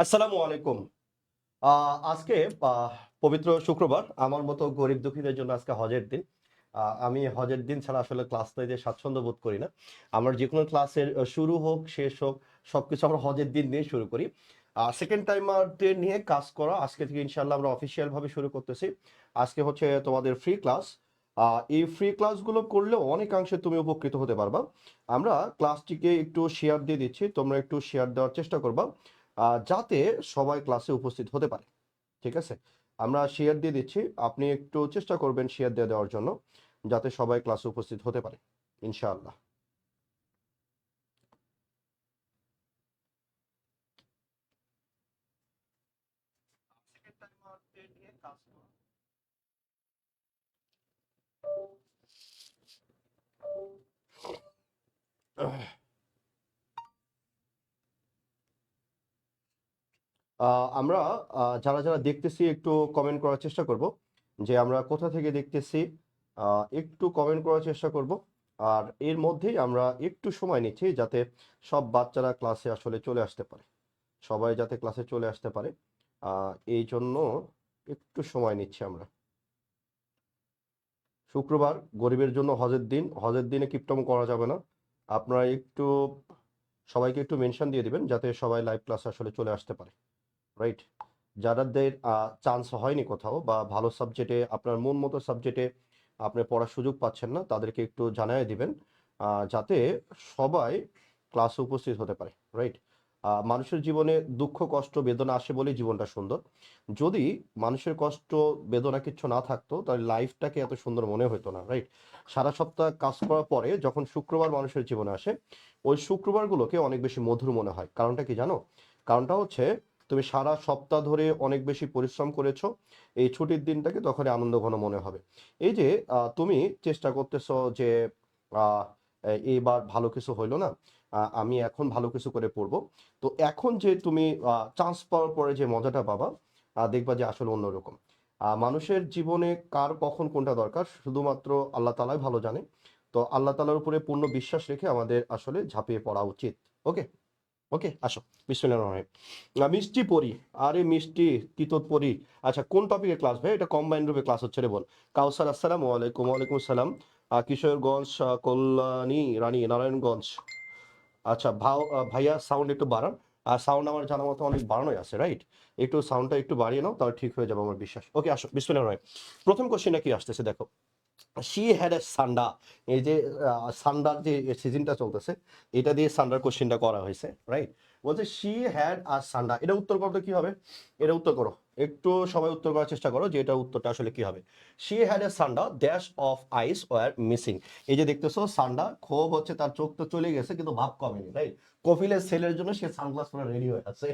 আসসালামু আলাইকুম। আজকে পবিত্র শুক্রবার। আমার মতো গরিব দুঃখীদের জন্য আজকে হজের দিন। আমি হজের দিন ছাড়া আসলে ক্লাস নিতে স্বাচ্ছন্দ্য বোধ করি না। আমার যেকোনো ক্লাসের শুরু হোক, শেষ হোক, সবকিছু আমরা হজের দিন দিয়ে শুরু করি। সেকেন্ড টাইমারদের নিয়ে কাজ করা আজকে থেকে ইনশাআল্লাহ আমরা অফিসিয়াল ভাবে শুরু করতেছি। আজকে হচ্ছে তোমাদের ফ্রি ক্লাস। এই ফ্রি ক্লাসগুলো করলেও অনেকাংশে তুমি উপকৃত হতে পারবা। আমরা ক্লাসটিকে একটু শেয়ার দিয়ে দিচ্ছি। তোমরা একটু শেয়ার দেওয়ার চেষ্টা করবা। যাতে সবাই ক্লাসে উপস্থিত হতে পারে। ঠিক আছে? আমরা শেয়ার দিয়ে দিচ্ছি। আপনি একটু চেষ্টা করবেন শেয়ার দিয়ে দেওয়ার জন্য, যাতে সবাই ক্লাসে উপস্থিত হতে পারে। ইনশাআল্লাহ। আমরা যারা যারা দেখতেছি একটু কমেন্ট করার চেষ্টা করব যে আমরা কোথা থেকে দেখতেছি। একটু কমেন্ট করার চেষ্টা করব। আর এর মধ্যেই আমরা একটু সময় নিচ্ছি যাতে সব বাচ্চারা ক্লাসে আসলে চলে আসতে পারে, সবাই যাতে ক্লাসে চলে আসতে পারে। এই জন্য একটু সময় নিচ্ছি আমরা। শুক্রবার গরিবের জন্য হজের দিন। হজের দিনে কিপটাম করা যাবে না। আপনারা একটু সবাইকে একটু মেনশন দিয়ে দিবেন যাতে সবাই লাইভ ক্লাসে আসলে চলে আসতে পারে। রাইট? যাদের চান্স হয়নি কোথাও বা ভালো সাবজেক্টে আপনার মন মতো সাবজেক্টে আপনি পড়ার সুযোগ পাচ্ছেন না, তাদেরকে একটু জানায় দিবেন যাতে সবাই ক্লাসে উপস্থিত হতে পারে। রাইট? মানুষের জীবনে দুঃখ কষ্ট বেদনা আসে বলেই জীবনটা সুন্দর। যদি মানুষের কষ্ট বেদনা কিচ্ছু না থাকতো তাহলে লাইফটাকে এত সুন্দর মনে হতো না। রাইট? সারা সপ্তাহ কাজ করার পরে যখন শুক্রবার মানুষের জীবনে আসে, ওই শুক্রবারগুলোকে অনেক বেশি মধুর মনে হয়। কারণটা কি জানো? কারণটা হচ্ছে তুমি সারা সপ্তাহ ধরে অনেক বেশি পরিশ্রম করেছো। এই ছুটির দিনটাকে তখন আনন্দ ঘন মনে হবে। এই যে তুমি চেষ্টা করতেছো যে আহ, এইবার ভালো কিছু হইলো না, আমি এখন ভালো কিছু করে পড়বো। তো এখন যে তুমি চান্স পাওয়ার পরে যে মজাটা পাবা, দেখবা যে আসলে অন্যরকম। মানুষের জীবনে কার কখন কোনটা দরকার শুধুমাত্র আল্লাহ তাআলাই ভালো জানে। তো আল্লাহ তাআলার উপরে পূর্ণ বিশ্বাস রেখে আমাদের আসলে ঝাঁপিয়ে পড়া উচিত। ওকে, ওকে, আসো। বিসমিল্লাহির রহমানির রহিম। মিষ্টি পড়ি। আরে মিষ্টি, তিতত পড়ি। আচ্ছা, কোন টপিকের ক্লাস ভাই? এটা কম্বাইন রূপে ক্লাস হচ্ছে রে, বল। কাউসার, আসসালামু আলাইকুম। ওয়ালাইকুম আসসালাম। কিশোরগঞ্জ, কল্যাণী, রানী, নারায়ণগঞ্জ। আচ্ছা ভাইয়া সাউন্ড একটু বাড়ান। আর সাউন্ড আমার জানা মতো অনেক বাড়ানোই আছে, রাইট? একটু সাউন্ডটা একটু বাড়িয়ে নাও, তাহলে ঠিক হয়ে যাবে আমার বিশ্বাস। ওকে, আসো। বিসমিল্লাহির রহমানির রহিম। প্রথম কোশ্চেনটা কি আসতেছে দেখো। শি হ্যাড এ সান্ডা। এই যে সান্ডার যে সিজনটা চলতেছে, এটা দিয়ে সান্ডার কোশ্চেনটা করা হয়েছে, রাইট? বলছে শি হ্যাড আর সান্ডা। এটা উত্তর করতে কি হবে? এটা উত্তর করো। একটু সবাই উত্তর করার চেষ্টা করো যে এটা উত্তরটা আসলে কি হবে। শি হ্যাড এ সান্ডা, dash of eyes were missing. এই যে দেখতেছো সান্ডা, ক্ষোভ হচ্ছে, তার চোখ তো চলে গেছে কিন্তু ভাব কমেনি, রাইট? কপিলের সেলের জন্য সে সানগ্লাস পরে রেডি হয়ে আছে।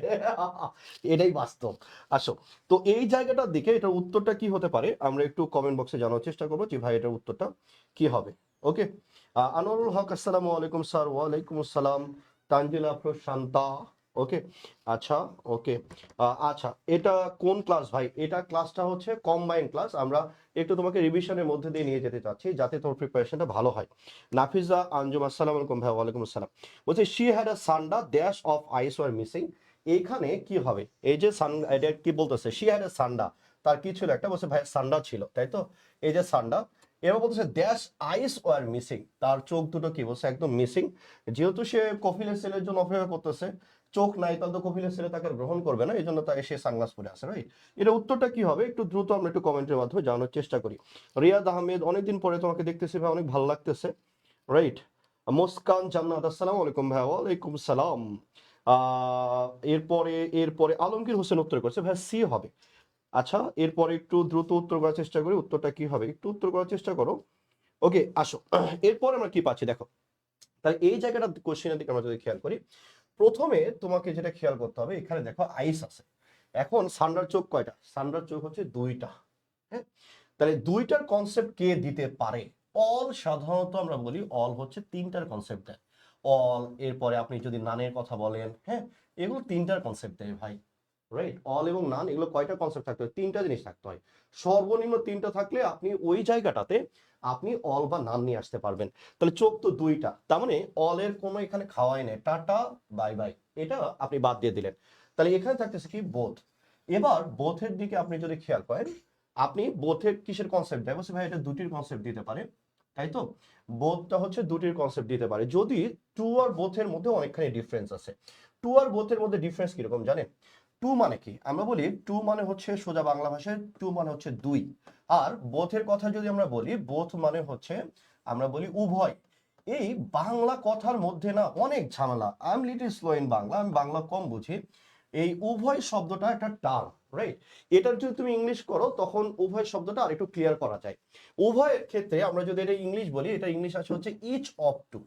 এটাই বাস্তব। আসো, তো এই জায়গাটার দিকে এটার উত্তরটা কি হতে পারে আমরা একটু কমেন্ট বক্সে জানার চেষ্টা করবো যে ভাই এটার উত্তরটা কি হবে। ওকে। আনোয়ারুল হক, আসসালামু আলাইকুম স্যার। ওয়ালাইকুম আসসালাম। তানজিল আফরোজ, শান্তা। ওকে, আচ্ছা, ওকে। আচ্ছা, এটা কোন ক্লাস ভাই? এটা ক্লাসটা হচ্ছে কম্বাইন ক্লাস। আমরা একটু তোমাকে রিভিশনের মধ্যে দিয়ে নিয়ে যেতে চাচ্ছি যাতে তোমার প্রিপারেশনটা ভালো হয়। নাফিজা আঞ্জুম, আসসালামু আলাইকুম ভাই। ওয়ালাইকুম আসসালাম। বলছে শি হ্যাড আ সান্ডা, dash of eyes were missing. এইখানে কি হবে? এই যে সান, এটা কি বলতেছে? শি হ্যাড এ সান্ডা, তার কি ছিল? একটা বলছে ভাই সান্ডা ছিল, তাই তো? এই যে সান্ডা। এবার বলতেছে ড্যাশ আইস ওয়ার মিসিং, তার চোখ দুটো কি বলছে? একদম মিসিং। যেহেতু সে কফিলের সেলের জন্য অপেক্ষা করতেছে, চোখ নাই, তাহলে তো কফিলের সেলে তাকে গ্রহণ করবে না, এই জন্য তাই সে সানগ্লাস পরে আছে, রাইট? এটা উত্তরটা কি হবে একটু দ্রুত আমরা একটু কমেন্টের মাধ্যমে জানানোর চেষ্টা করি। রিয়াদ আহমেদ, অনেকদিন পরে তোমাকে দেখতেছি ভাই, অনেক ভালো লাগতেছে, রাইট? মুস্কান জান্নাত, আসসালামু আলাইকুম ভাই। ওয়ালাইকুম সালাম। এরপরে এরপরে আলমগীর হোসেন উত্তর করছে ভাই সি হবে। আচ্ছা, এরপরে একটু দ্রুত উত্তর করার চেষ্টা করি, উত্তরটা কি হবে একটু উত্তর করার চেষ্টা করো। ওকে, আসো। এরপর আমরা কি পাচ্ছি দেখো। তাহলে এই জায়গাটা কোশ্চেনের দিকে আমরা যদি খেয়াল করি, প্রথমে তোমাকে যেটা খেয়াল করতে হবে, এখানে দেখো আইস আছে। এখন সান্ডার চোখ কয়টা? সান্ডার চোখ হচ্ছে দুইটা। হ্যাঁ, তাহলে দুইটার কনসেপ্ট কে দিতে পারে? অল সাধারণত আমরা বলি অল হচ্ছে তিনটার কনসেপ্ট দেয়। অল, এরপরে আপনি যদি নানের কথা বলেন, হ্যাঁ, এগুলো তিনটার কনসেপ্ট দেয় ভাই, রাইট? অল এবং নান, এগুলো কয়টা কনসেপ্ট থাকতে হয়? তিনটা জিনিস থাকতে হয়। সর্বনিম্ন তিনটা থাকলে আপনি ওই জায়গাটাতে আপনি অল বা নান নিয়ে আসতে পারবেন। তাহলে চোখ তো দুইটা, তার মানে অলের কোনো এখানে খাওয়াই নেই, টাটা বাই বাই, এটা আপনি বাদ দিয়ে দিলেন। তাহলে এখানে থাকতেছে কি বোথ। এবার বোথের দিকে আপনি যদি খেয়াল করেন, আপনি বোথের কিসের কনসেপ্ট দেয় বলছে ভাই এটা দুটির কনসেপ্ট দিতে পারে, তাই তো। বোথটা হচ্ছে দুটির কনসেপ্ট দিতে পারে, যদি টু আর বোথের মধ্যে অনেকখানি ডিফারেন্স আছে। টু আর বোথের মধ্যে ডিফারেন্স কিরকম জানেন? টু মানে কি, আমরা বলি টু মানে হচ্ছে সোজা বাংলা ভাষায় টু মানে হচ্ছে দুই। আর বোথের কথা যদি আমরা বলি, বোথ মানে হচ্ছে আমরা বলি উভয়। এই বাংলা কথার মধ্যে না অনেক ঝামেলা। I am little slow in Bangla, আমি বাংলা কম বুঝি। এই উভয় শব্দটা একটা টার্ম, রাইট? এটার যদি তুমি ইংলিশ করো তখন উভয় শব্দটা আরেকটু ক্লিয়ার করা যায়। উভয়ের ক্ষেত্রে আমরা যদি এটা ইংলিশ বলি, এটা ইংলিশ আছে হচ্ছে ইচ অফ টু,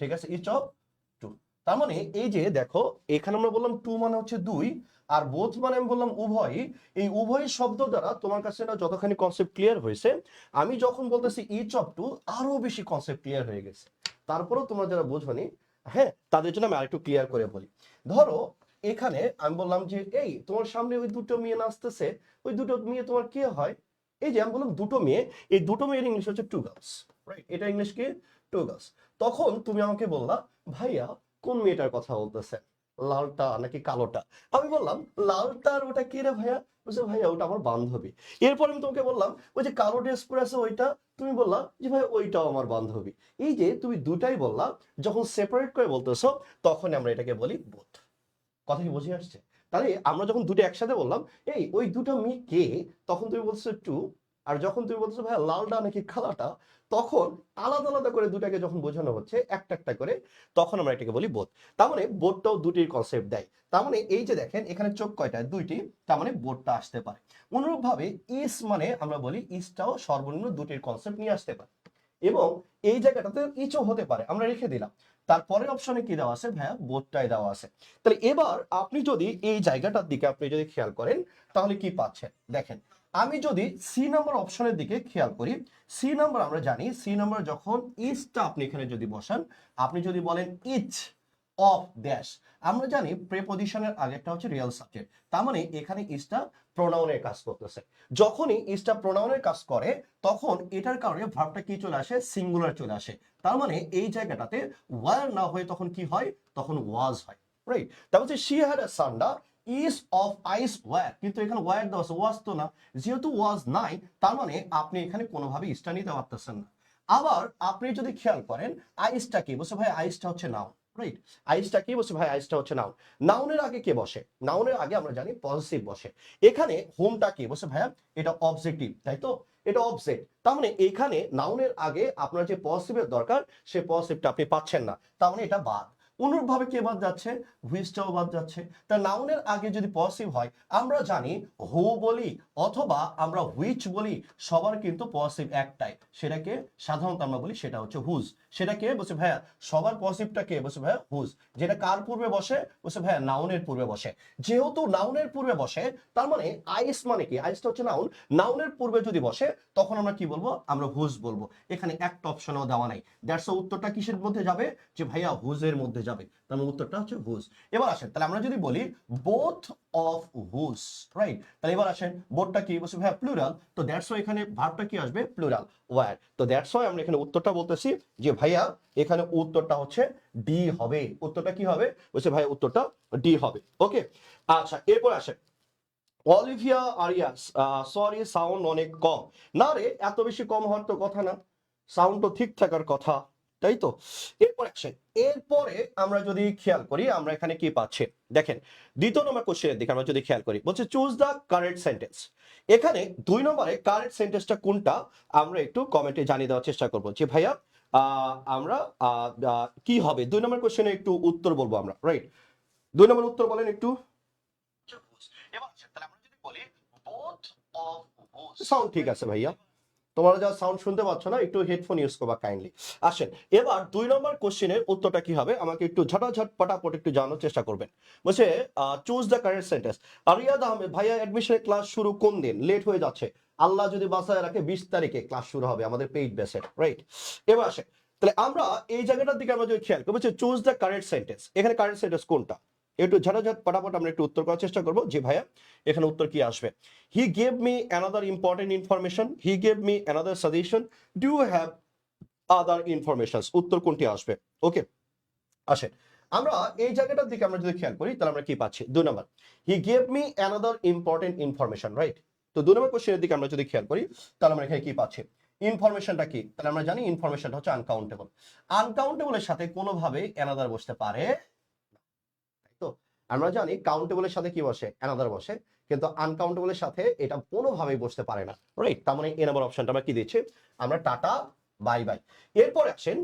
ঠিক আছে, ইচ অফ টু। তার মানে এই যে দেখো, এখানে আমরা বললাম টু মানে হচ্ছে দুই, আর বোথ মানে আমি বললাম উভয়। এই উভয় শব্দ দ্বারা তোমার কাছে না যতখানি কনসেপ্ট ক্লিয়ার হয়েছে, আমি যখন বলতেছি ইচ অফ টু আরো বেশি কনসেপ্ট ক্লিয়ার হয়ে গেছে। তারপরেও তোমরা যারা বোঝনি, হ্যাঁ, তাদের জন্য আমি আরেকটু ক্লিয়ার করে বলি। ধরো এখানে আমি বললাম যে এই তোমার সামনে ওই দুটো মেয়ে নাচতেছে, ওই দুটো মেয়ে তোমার কে হয়? এই যে আমি বললাম দুটো মেয়ে, এই দুটো মেয়ের ইংলিশ হচ্ছে টু গার্লস, রাইট? এটা ইংলিশ কি? Two girls. তখন তুমি আমাকে বললা ভাইয়া কোন মেয়েটার কথা বলতেছে, লালটা নাকি কালোটা? আমি বললাম লালটা, আর ওটা কে রে ভাইয়া? বলছে ভাইয়া ওটা আমার বান্ধবী। এরপর আমি তোমাকে বললাম ওই যে কালো ড্রেস পরে আছে ওইটা, তুমি বললা যে ভাই ওইটাও আমার বান্ধবী। এই যে তুমি দুটাই বললা, যখন সেপারেট করে বলতেছো তখন আমরা এটাকে বলি বোথ। কথা কি বুঝে আসছে? তাহলে আমরা যখন দুটো একসাথে বললাম এই ওই দুটো মেয়ে কে, তখন তুমি বলছো টু। আর যখন তুমি বলছো ভাই লালটা নাকি কালাটা, তখন আলাদা আলাদা করে দুটাকে যখন বোঝানো হচ্ছে একটা একটা করে, তখন আমরা এটাকে বলি বোথ। তার মানে বোথটাও দুটির কনসেপ্ট দেয়। তার মানে এই যে দেখেন এখানে চোখ কয়টা, দুইটি, তার মানে বোথটা আসতে পারে। অনুরূপভাবে ইস মানে আমরা বলি ইসটাও সর্বনিম্ন দুটির কনসেপ্ট নিয়ে আসতে পারে। এবং এই জায়গাটাতে ইচও হতে পারে, আমরা রেখে দিলাম। তারপরের অপশনে কি দেওয়া আছে ভাইয়া? বোথটাই দেওয়া আছে। তাহলে এবার আপনি যদি এই জায়গাটার দিকে আপনি যদি খেয়াল করেন, তাহলে কি পাচ্ছেন দেখেন। আমি যদি সি নাম্বার অপশনের দিকে খেয়াল করি, সি নাম্বার আমরা জানি, সি নাম্বার যখন ইজটা আপনি এখানে যদি বসান, আপনি যদি বলেন ইচ অফ ড্যাশ, আমরা জানি প্রেপজিশনের আগে একটা হচ্ছে রিয়েল সাবজেক্ট, তার মানে এখানে ইজটা প্রোনাউনের কাজ করতেছে। যখনই ইজটা প্রোনাউনের কাজ করে তখন এটার কারণে ভার্বটা কি চলে আসে? সিঙ্গুলার চলে আসে। তার মানে এই জায়গাটাতে ওয়ার না হয়ে তখন কি হয়? তখন ওয়াজ হয়, রাইট? তারপর হচ্ছে শি হ্যাড আ সান্ডা ইজ অফ আইস ওয়ার, কিন্তু এখানে ওয়ার দেওয়া আছে, ওয়াজ তো না। যেহেতু ওয়াজ নাই, তার মানে আপনি এখানে কোনোভাবে ইসটা নিতে পারতেছেন না। আবার আপনি যদি খেয়াল করেন আইসটা কি বলছে ভাই? আইসটা হচ্ছে নাউন, রাইট? আইসটা কি বলছে ভাই? আইসটা হচ্ছে নাউন। নাউনের আগে কে বসে? নাউনের আগে আমরা জানি পজিটিভ বসে। এখানে হোমটা কি বলছে ভাইয়া? এটা অবজেক্টিভ, তাই তো? এটা অবজেক্ট। তার মানে এখানে নাউনের আগে আপনার যে পজিটিভের দরকার, সে পজিটিভটা আপনি পাচ্ছেন না, তার মানে এটা বাদ। অনুরূপভাবে কে বাদ যাচ্ছে? হুইচটাও বাদ যাচ্ছে। তা নাউনের আগে যদি পজিটিভ হয়, আমরা জানি হু বলি অথবা আমরা হুইচ বলি, সবার কিন্তু পজিটিভ একটাই, সেটাকে সাধারণত আমরা বলি সেটা হচ্ছে হুজ। সেটা কে বলছে ভাইয়া? সবার পজিটিভটা কে বলছে ভাইয়া? হুজ। যেটা কার পূর্বে বসে? বলছে ভাইয়া নাউনের পূর্বে বসে। যেহেতু নাউনের পূর্বে বসে, তার মানে আইস মানে কি? আইসটা হচ্ছে নাউন। নাউনের পূর্বে যদি বসে তখন আমরা কি বলবো? আমরা হুজ বলবো। এখানে একটা অপশনও দেওয়া নাই। দ্যাটস উত্তরটা কিসের মধ্যে যাবে? যে ভাইয়া হুজের মধ্যে যাবে। তার মানে উত্তরটা হচ্ছে হুজ। এবার আসেন, তাহলে আমরা যদি বলি বোথ অফ হুজ, রাইট? তাহলে এবার আসেন বোথটা কি বলছে ভাইয়া? প্লুরাল। তো দ্যাটস ওয়াই এখানে ভার্বটা কি আসবে? Plural, were. তো দ্যাটস ওয়াই আমরা এখানে উত্তরটা বলতেছি যে ভাইয়া এখানে উত্তরটা হচ্ছে ডি হবে। উত্তরটা কি হবে? বলছে ভাইয়া উত্তরটা ডি হবে। ওকে, আচ্ছা এরপর আসেন অলিভিয়া আরিয়াস, সরি সাউন্ড অনেক কম। না রে, এত বেশি কম হওয়ার তো কথা না, সাউন্ড তো ঠিক থাকার কথা, তাই তো? এরপর আসেন, এরপরে আমরা যদি খেয়াল করি আমরা এখানে কি পাচ্ছি দেখেন। দ্বিতীয় নম্বর কোশ্চেনের দিকে আমরা যদি খেয়াল করি, বলছে চুজ দ্য কারেক্ট সেন্টেন্স। এখানে 2 নম্বরে কারেক্ট সেন্টেন্সটা কোনটা আমরা একটু কমেন্টে জানিয়ে দেওয়ার চেষ্টা করবো যে ভাইয়া আমরা কি হবে 2 নম্বর কোশ্চেনে একটু উত্তর বলবো আমরা, রাইট? 2 নম্বর উত্তর বলেন একটু। সাউন্ড ঠিক আছে ভাইয়া, তোমরা যা সাউন্ড শুনতে পাচ্ছ না, একটু হেডফোন ইউজ করবা কাইন্ডলি। আসেন এবার 2 নম্বর কোশ্চেনের উত্তরটা কি হবে আমাকে একটু ঝটাঝট পটাপট একটু জানার চেষ্টা করবেন। বলছে choose the correct sentence. Ariyad Ahmed, ভাইয়া অ্যাডমিশনের ক্লাস শুরু কোন দিন? লেট হয়ে যাচ্ছে, আল্লাহ যদি বাঁচায় রাখে 20 তারিখে ক্লাস শুরু হবে আমাদের পেইড বেসে, রাইট? এবার আসে, তাহলে আমরা এই জায়গাটার দিকে আমরা যদি খেয়াল করি, বলছে চুজ দ্য কারেক্ট সেন্টেন্স। এখানে কারেক্ট সেন্টেন্স কোনটা? একটু ঝটাঝট পটাপট আমরা একটু উত্তর করার চেষ্টা করবো যে ভাইয়া এখানে উত্তর কি আসবে। He gave me another important information, he gave me another suggestion, do you have other information. উত্তর কোনটি আসবে? ওকে, আসেন আমরা এই জায়গাটার দিকে আমরা যদি খেয়াল করি তাহলে আমরা কি পাচ্ছি 2 number he gave me another important information, right? তো 2 নম্বর কোশ্চেনের দিকে আমরা যদি খেয়াল করি তাহলে আমরা এখানে কি পাচ্ছি, ইনফরমেশনটা কি? তাহলে আমরা জানি ইনফরমেশনটা হচ্ছে আনকাউন্টেবল। আনকাউন্টেবলের সাথে কোনোভাবে অ্যানাদার বসতে পারে, তাই তো? আমরা জানি কাউন্টেবলের সাথে কি বসে, অ্যানাদার বসে, কিন্তু আনকাউন্টেবলের সাথে এটা কোনোভাবেই বসতে পারে না, রাইট? তার মানে এ নাম্বার অপশনটা আমরা কি দিচ্ছি, আমরা টাটা বাই বাই। এরপর আসেন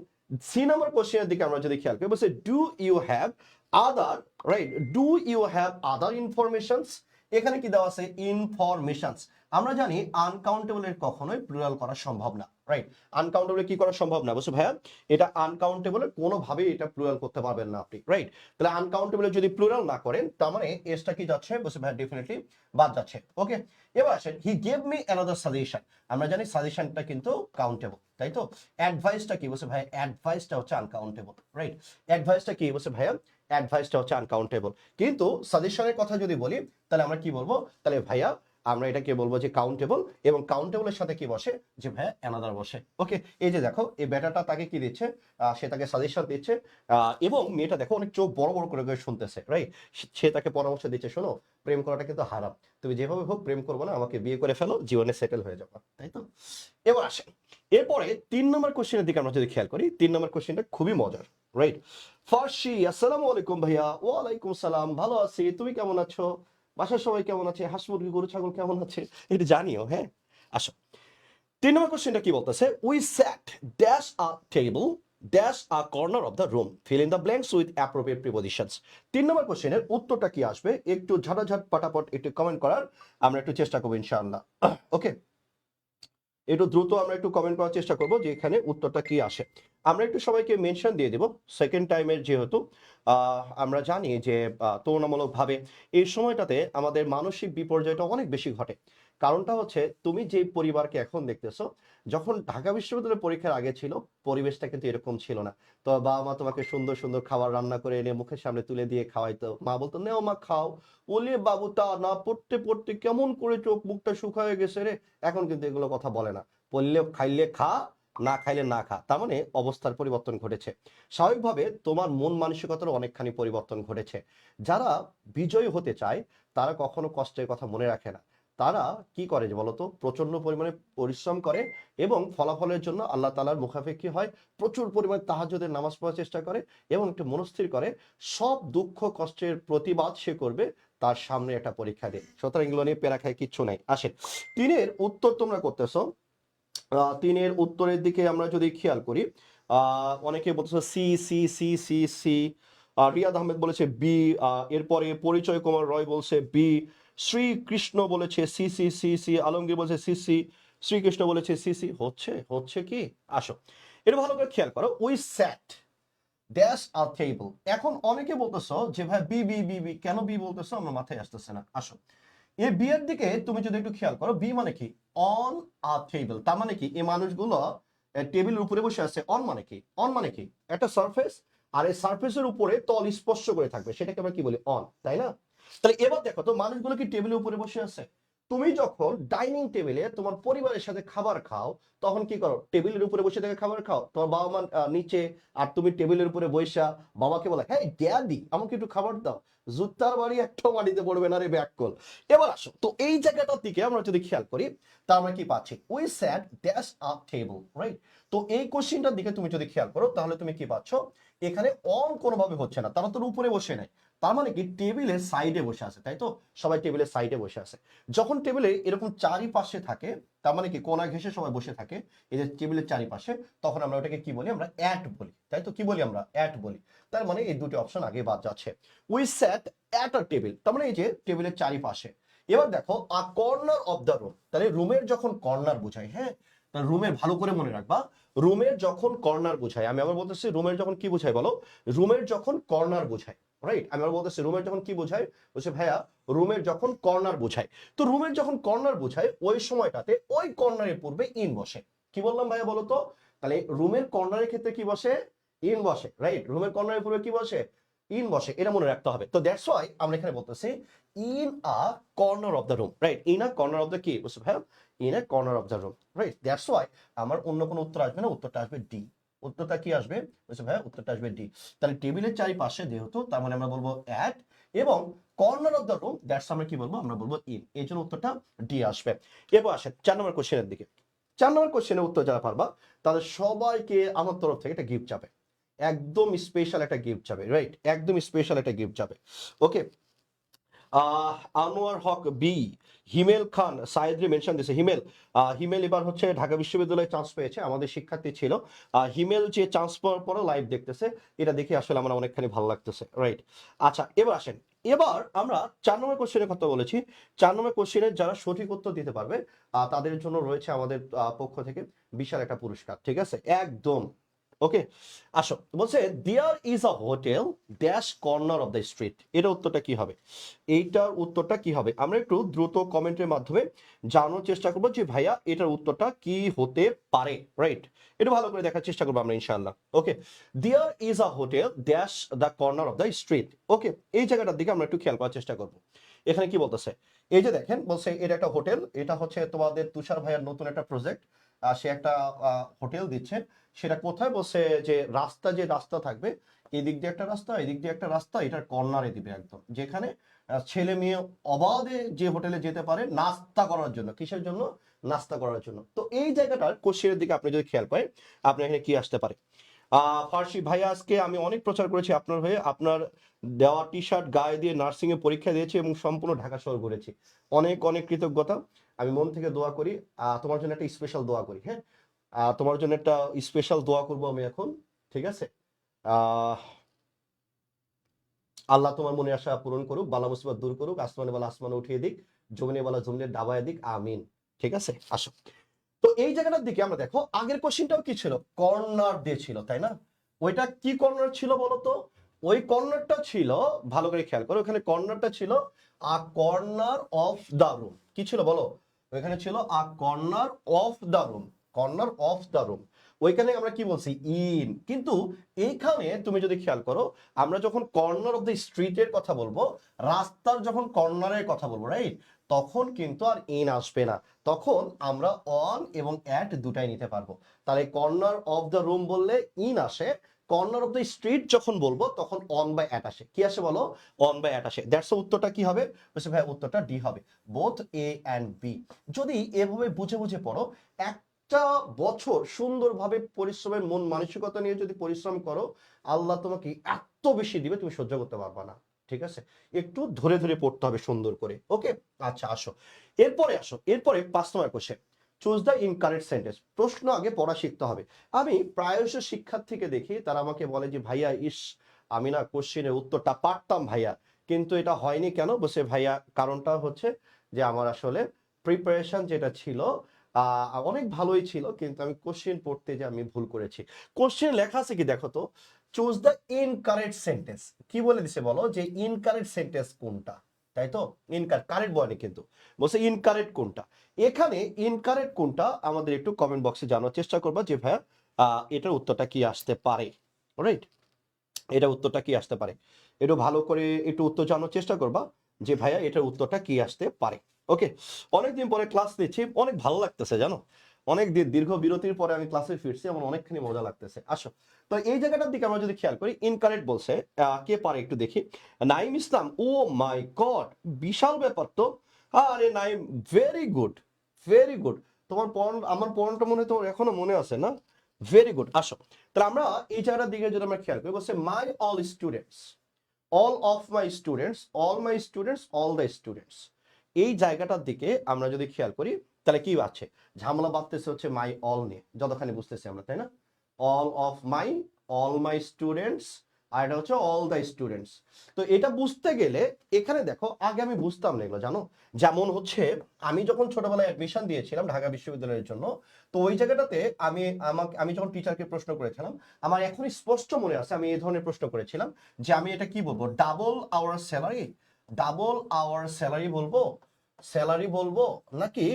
সি নাম্বার কোশ্চেনের দিকে আমরা যদি খেয়াল করি, বলছে do you have other, right? Do you have other informations? এখানে কি দেওয়া আছে, ইনফরমেশনস। আমরা জানি আনকাউন্টেবলের কখনোই প্লুরাল করা সম্ভব না, রাইট? আনকাউন্টেবল কি করা সম্ভব না, বলছে ভাইয়া এটা আনকাউন্টেবলের কোনোভাবেই এটা প্লুরাল করতে পারবেন না আপনি, রাইট? তাহলে আনকাউন্টেবল যদি প্লুরাল না করেন তার মানে এসটা কি যাচ্ছে, বলছে ভাইয়া ডেফিনেটলি বাদ যাচ্ছে। ওকে, এবার আসেন হি গেভ মি অ্যানাদার সাজেশন। আমরা জানি সাজেশনটা কিন্তু কাউন্টেবল, তাই তো? অ্যাডভাইসটা কি, বলছে ভাইয়া অ্যাডভাইসটা হচ্ছে আনকাউন্টেবল, রাইট? অ্যাডভাইসটা কি, বলছে ভাইয়া অ্যাডভাইসটা হচ্ছে আনকাউন্টেবল। কিন্তু সাজেশনের কথা যদি বলি তাহলে আমরা কি বলবো, তাহলে ভাইয়া আমরা এটাকে বলবো যে কাউন্টেবল, এবং কাউন্টেবলের সাথে কি বসে, যে ভাইয়া অ্যানাদার বসে। ওকে, এই যে দেখো এই ব্যাটাটা তাকে কি দিচ্ছে, সে তাকে সাজেশন দিচ্ছে, এবং মেয়েটা দেখো অনেক চোখ বড় বড় করে শুনতেছে, রাইট? সে তাকে পরামর্শ দিচ্ছে, শোনো প্রেম করাটা কিন্তু হারাম, তুমি যেভাবে হোক প্রেম করবো না, আমাকে বিয়ে করে ফেলো, জীবনে সেটেল হয়ে যাবো, তাই তো? এবার আসেন এরপরে 3 নম্বর কোশ্চেনের দিকে আমরা যদি খেয়াল করি, 3 নম্বর কোশ্চেনটা খুবই মজার, রাইট? ফার্সি, আসসালামু আলাইকুম ভাইয়া। ওয়ালাইকুম সালাম, ভালো আছি, তুমি কেমন আছো? বাসার সবাই কেমন আছে? হাঁস মুরগি গরু ছাগল কেমন আছে? এটা জানিও, হ্যাঁ? আসো, 3 নম্বর কোশ্চেনটা কি বলতেছে, we sat dash a table dash a corner of the room, fill in the blanks with appropriate prepositions. 3 number কোশ্চেনের উত্তরটা কি আসবে, একটু ঝাটাঝাট পাটাপট একটু কমেন্ট করার আমরা একটু চেষ্টা করবো ইনশাআল্লাহ। ওকে, একটু দ্রুত আমরা একটু কমেন্ট করার চেষ্টা করব যে এখানে উত্তরটা কি আসে। আমরা একটু সবাইকে মেনশন দিয়ে দেব, সেকেন্ড টাইমের যেহেতু আমরা জানি যে তুলনামূলকভাবে এই সময়টাতে আমাদের মানসিক বিপর্যয়টা অনেক বেশি ঘটে। কারণটা হচ্ছে তুমি যে পরিবারকে এখন দেখতেছো, যখন ঢাকা বিশ্ববিদ্যালয়ের পরীক্ষার আগে ছিল পরিবেশটা কিন্তু এরকম ছিল না। তো বাবা মা তোমাকে সুন্দর সুন্দর খাবার রান্না করে এনে মুখের সামনে তুলে দিয়ে খাওয়াইতো, মা বলতো নেও মা খাও, ওলে বাবু তা না পড়তে পড়তে কেমন করে চোখ মুখটা শুকায় গেছে রে। এখন কিন্তু এগুলো কথা বলে না, বললে খাইলে খা, না খাইলে না খা। তার মানে অবস্থার পরিবর্তন ঘটেছে, স্বাভাবিকভাবে তোমার মন মানসিকতার অনেকখানি পরিবর্তন ঘটেছে। যারা বিজয়ী হতে চায় তারা কখনো কষ্টের কথা মনে রাখে না, তারা কি করে যে বলতো, প্রচন্ড পরিমাণে পরিশ্রম করে এবং ফলাফলের জন্য আল্লাহ তাআলার মুখাপেক্ষী হয়, প্রচুর পরিমাণে তাহাজ্জুদের নামাজ পড়ার চেষ্টা করে এবং একটু মনস্থির করে সব দুঃখ কষ্টের প্রতিবাদ সে করবে তার সামনে একটা পরীক্ষা দিয়ে। সুতরাং এগুলো নিয়ে প্যারা খায় কিচ্ছু নাই। আসেন, 3-এর উত্তর তোমরা করতেছো, 3-এর উত্তরের দিকে আমরা যদি খেয়াল করি, অনেকে বলতেছে C C C C C, Riyad Ahmed বলেছে বি, এরপরে পরিচয় কুমার রয় বলছে বি, শ্রীকৃষ্ণ বলেছে C C C C, Alamgir বলেছে সি সি, শ্রীকৃষ্ণ বলেছে সি সি। হচ্ছে হচ্ছে কি, আসো এটা ভালো করে খেয়াল করো, we sat dash a table. এখন অনেকে বলতেছো যে ভাই বি বি বি বি, কেন বি বলতেছো আমার মাথায় আসতেছে না। আসো, এই বি এর দিকে তুমি যদি একটু খেয়াল করো, বি মানে কি, অন আ টেবল। তার মানে কি এই মানুষগুলো টেবিলের উপরে বসে আছে। অন মানে কি, অন মানে কি একটা সারফেস, আর এই সারফেসের উপরে তল স্পর্শ করে থাকবে, সেটাকে আমরা কি বলি, অন, তাই না? তাহলে এবার দেখো তো মানুষগুলো কি টেবিলের উপরে বসে আছে? তুমি যখন ডাইনিং টেবিলে তোমার পরিবারের সাথে খাবার খাও তখন কি করো, টেবিলের উপরে বসে থেকে খাবার খাও, তোমার বাবা মা নিচে আর তুমি টেবিলের উপরে বসা, বাবাকে বলে হ্যাঁ ড্যাডি আমাকে একটু খাবার দাও, জুতার বাড়ি একটা মাটিতে পড়বে না রে ব্যাককল। এবার আসো তো এই জায়গাটার দিকে আমরা যদি খেয়াল করি তা আমরা কি পাচ্ছি, we sat dash up table, right? তো এই কোশ্চেনটার দিকে তুমি যদি খেয়াল করো তাহলে তুমি কি পাচ্ছ, এখানে অন কোনোভাবে হচ্ছে না, তারা তোর উপরে বসে নাই, তার মানে কি টেবিলের সাইডে বসে আছে, তাই তো? সবাই টেবিলের সাইডে বসে আছে। যখন টেবিলে এরকম চারিপাশে থাকে, তার মানে কি কোনা ঘেঁষে সবাই বসে থাকে এই যে টেবিলের চারিপাশে, তখন আমরা ওটাকে কি বলি, আমরা অ্যাট বলি, তাই তো? কি বলি, আমরা অ্যাট বলি। তার মানে এই দুটি অপশন আগে বাদ যাচ্ছে। We sat at a table, তার মানে এই যে টেবিলের চারিপাশে। এবার দেখো a corner of the room, তাহলে রুমের যখন কর্নার বোঝায়, হ্যাঁ, তাহলে রুমের ভালো করে মনে রাখবা, রুমের যখন কর্নার বোঝায়, আমি আবার বলতেছি রুমের যখন কি বোঝায় বলো, রুমের যখন কর্নার বোঝায়, রাইট? আমি আবার বলতেছি রুমের যখন কি বোঝায়, বলছে ভাইয়া রুমের যখন কর্নার বোঝায়। তো রুমের যখন কর্নার বোঝায় ওই সময়টাতে ওই কর্নারের পূর্বে ইন বসে। কি বললাম ভাইয়া বলো তো? তাহলে রুমের কর্নারের ক্ষেত্রে কি বসে, ইন বসে, রাইট? রুমের কর্নারের পূর্বে কি বসে, ইন বসে, এটা মনে রাখতে হবে। তো দ্যাটস ওয়াই আমরা এখানে বলতেছি in a corner of the room, right? In a corner of the কি, বলছে ভাইয়া in a corner of the room, right? That's why আমার অন্য কোনো উত্তর আসবে না, উত্তরটা আসবে ডি। উত্তরটা কি আসবে? বলছে ভাইয়া উত্তরটা আসবে ডি। তাহলে টেবিলের চারিপাশে যেহেতু, তার মানে আমরা বলবো অ্যাট, এবং corner of the room that's আমরা কি বলবো? আমরা বলবো ইন। এই জন্য উত্তরটা ডি আসবে। এবার আসেন 4 নম্বর কোশ্চেনের দিকে। 4 নম্বর কোশ্চেনের উত্তর যারা পারবা তাদের সবাইকে আমার তরফ থেকে একটা গিফট যাবে, একদম স্পেশাল একটা গিফট যাবে, রাইট? একদম স্পেশাল একটা গিফট যাবে। ওকে, আনোয়ার হক বি, হিমেল খান সাইদরি মেনশন দিয়েছে। হিমেল, হিমেল এবার হচ্ছে ঢাকা বিশ্ববিদ্যালয়ে চান্স পেয়েছে, আমাদের শিক্ষার্থী ছিল। হিমেল যে চান্স পাওয়ার পরও লাইভ দেখতেছে, এটা দেখে আসলে আমার অনেকখানি ভালো লাগতেছে, রাইট? আচ্ছা এবার আসেন, এবার আমরা 4 নম্বর কোশ্চেনের কথা বলেছি। 4 নম্বর কোশ্চেনের যারা সঠিক উত্তর দিতে পারবে তাদের জন্য রয়েছে আমাদের পক্ষ থেকে বিশাল একটা পুরস্কার, ঠিক আছে? একদম ওকে। আসো, বলছে there is a hotel dash corner of the street. এটা উত্তরটা কি হবে? এইটার উত্তরটা কি হবে? আমরা একটু দ্রুত কমেন্টের মাধ্যমে জানানোর চেষ্টা করবো যে ভাইয়া এটার উত্তরটা কি হতে পারে, রাইট? এটা ভালো করে দেখার চেষ্টা করবো আমরা ইনশাআল্লাহ। Okay, there is a hotel dash the corner of the street. Okay, এই জায়গাটার দিকে আমরা একটু খেয়াল করার চেষ্টা করবো। এখানে কি বলতেছে? এই যে দেখেন, বলছে এটা একটা হোটেল, এটা হচ্ছে তোমাদের তুষার ভাইয়ার নতুন একটা প্রজেক্ট। সে একটা হোটেল দিচ্ছে, সেটা কোথায়? বলছে যে রাস্তা, যে রাস্তা থাকবে, এদিক দিয়ে একটা রাস্তা, এদিক দিয়ে একটা রাস্তা, এটার কর্নারে দিবে একদম, যেখানে ছেলে মেয়ে অবাধে যে হোটেলে যেতে পারে নাস্তা করার জন্য। কিসের জন্য? নাস্তা করার জন্য। তো এই জায়গাটার কোশ্চেনের দিকে আপনি যদি খেয়াল করেন, আপনার এখানে কি আসতে পারে? ফার্সি ভাইয়া, আজকে আমি অনেক প্রচার করেছি আপনার হয়ে, আপনার দেওয়া টি শার্ট গায়ে দিয়ে নার্সিং এ পরীক্ষা দিয়েছি এবং সম্পূর্ণ ঢাকা শহর ঘুরেছি। অনেক অনেক কৃতজ্ঞতা। আমি মন থেকে দোয়া করি, তোমার জন্য একটা স্পেশাল দোয়া করি, হ্যাঁ? তোমার জন্য একটা স্পেশাল দোয়া করব আমি এখন, ঠিক আছে? আহ আল্লাহ তোমার মনে আশা পূরণ করুক, বালা মুসিবত দূর করুক, আসমানে বালা আসমানে উঠিয়ে দিক, জমিনে বালা জমিনে ডাবায় দিক, আমিন। ঠিক আছে, আসো। তো এই জায়গাটার দিকে আমরা দেখো, আগের কোশ্চেনটাও কি ছিল? কর্নার দিয়ে ছিল, তাই না? ওইটা কি কর্নার ছিল বলো তো? ওই কর্নারটা ছিল, ভালো করে খেয়াল করো, ওখানে কর্নারটা ছিল a corner of the room. কি ছিল বলো? ওইখানে ছিল a corner of the room, corner of the room. ওইখানে আমরা কি বলছি? ইন। কিন্তু এইখানে তুমি যদি খেয়াল করো, আমরা যখন কর্নার অফ দ্য স্ট্রিটের কথা বলবো, রাস্তার যখন কর্নারের কথা বলবো, রাইট, তখন কিন্তু আর ইন আসবে না, তখন আমরা অন এবং অ্যাট দুটাই নিতে পারবো। তাহলে কর্নার অফ দ্য রুম বললে ইন আসে, কর্নার অফ দ্য স্ট্রিট যখন বলবো তখন অন বাই অ্যাট আসে। কি আসে বলো? অন বাই অ্যাট আসে। দ্যাটস উত্তরটা কি হবে? বলছে ভাই উত্তরটা ডি হবে, বোথ এ অ্যান্ড বি। যদি এভাবে বুঝে বুঝে পড়ো, একটা বছর সুন্দরভাবে পরিশ্রমের মন মানসিকতা নিয়ে যদি পরিশ্রম করো, আল্লাহ তোমাকে এত বেশি দিবে তুমি সহ্য করতে পারবা না। ঠিক আছে, একটু ধরে ধরে পড়তে হবে সুন্দর করে। ওকে, আচ্ছা আসো, এরপরে আসো, এরপরে 5 নম্বর question, choose the incorrect sentence. প্রশ্ন আগে পড়া শিখতে হবে। আমি প্রায়শ শিক্ষার্থীকে দেখি, তারা আমাকে বলে যে ভাইয়া ইস, আমি না কোশ্চেনের উত্তরটা পারতাম ভাইয়া, কিন্তু এটা হয়নি কেন? বসে ভাইয়া কারণটা হচ্ছে যে আমার আসলে প্রিপারেশন যেটা ছিল অনেক ভালোই ছিল, কিন্তু আমি কোশ্চেন পড়তে যে আমি ভুল করেছি। কোশ্চেন লেখা আছে কি দেখো তো, চুজ দ্য ইনকারেক্ট সেন্টেন্স। কি বলে দিছে বলো? যে ইনকারেক্ট সেন্টেন্স কোনটা, তাই তো? ইনকারেক্ট, কারেক্ট বলেনি কিন্তু, বলছে ইনকারেক্ট কোনটা। এখানে ইনকারেক্ট কোনটা আমাদের একটু কমেন্ট বক্সে জানার চেষ্টা করবা যে ভাইয়া এটার উত্তরটা কি আসতে পারে, রাইট? এটা উত্তরটা কি আসতে পারে, একটু ভালো করে একটু উত্তর জানার চেষ্টা করবা যে ভাইয়া এটার উত্তরটা কি আসতে পারে। ওকে, অনেকদিন পরে ক্লাস নিচ্ছি, অনেক ভালো লাগতেছে জানো, অনেক দীর্ঘ বিরতির পরে আমি ক্লাসে ফিরছি, আমার অনেকখানি মজা লাগতেছে। আসো, তো এই জায়গাটার দিকে আমরা যদি খেয়াল করি, ইনকারেক্ট বলছে, কে পারে একটু দেখি। নাইম ইসলাম, ও মাই গড, বিশাল ব্যাপার তো। আরে Naim, very good, very good. তোমার পড়ানো, আমার পড়ানোটা মনে হয় তোমার এখনো মনে আছে না? Very good. আসো, তাহলে আমরা এই জায়গাটার দিকে যদি আমরা খেয়াল করি, বলছে my all students, all of my students, all my students, all the students. এই জায়গাটার দিকে আমরা যদি খেয়াল করি, তাহলে কি আছে? ঝামেলা বাঁধতেছে হচ্ছে মাই অল নিয়ে, যতখানি বুঝতেছি আমরা, তাই না? All of my, all my students, আর এটা হচ্ছে অল দ্য স্টুডেন্টস। তো এটা বুঝতে গেলে এখানে দেখো, আগে আমি বুঝতাম না এগুলো জানো। যেমন হচ্ছে, আমি যখন ছোটবেলায় অ্যাডমিশন দিয়েছিলাম ঢাকা বিশ্ববিদ্যালয়ের জন্য, তো ওই জায়গাটাতে আমি যখন টিচারকে প্রশ্ন করেছিলাম, আমার এখন স্পষ্ট মনে আছে আমি এই ধরনের প্রশ্ন করেছিলাম যে আমি এটা কি বলবো, double our salary, double our salary বলবো, স্যালারি বলবো, নাকি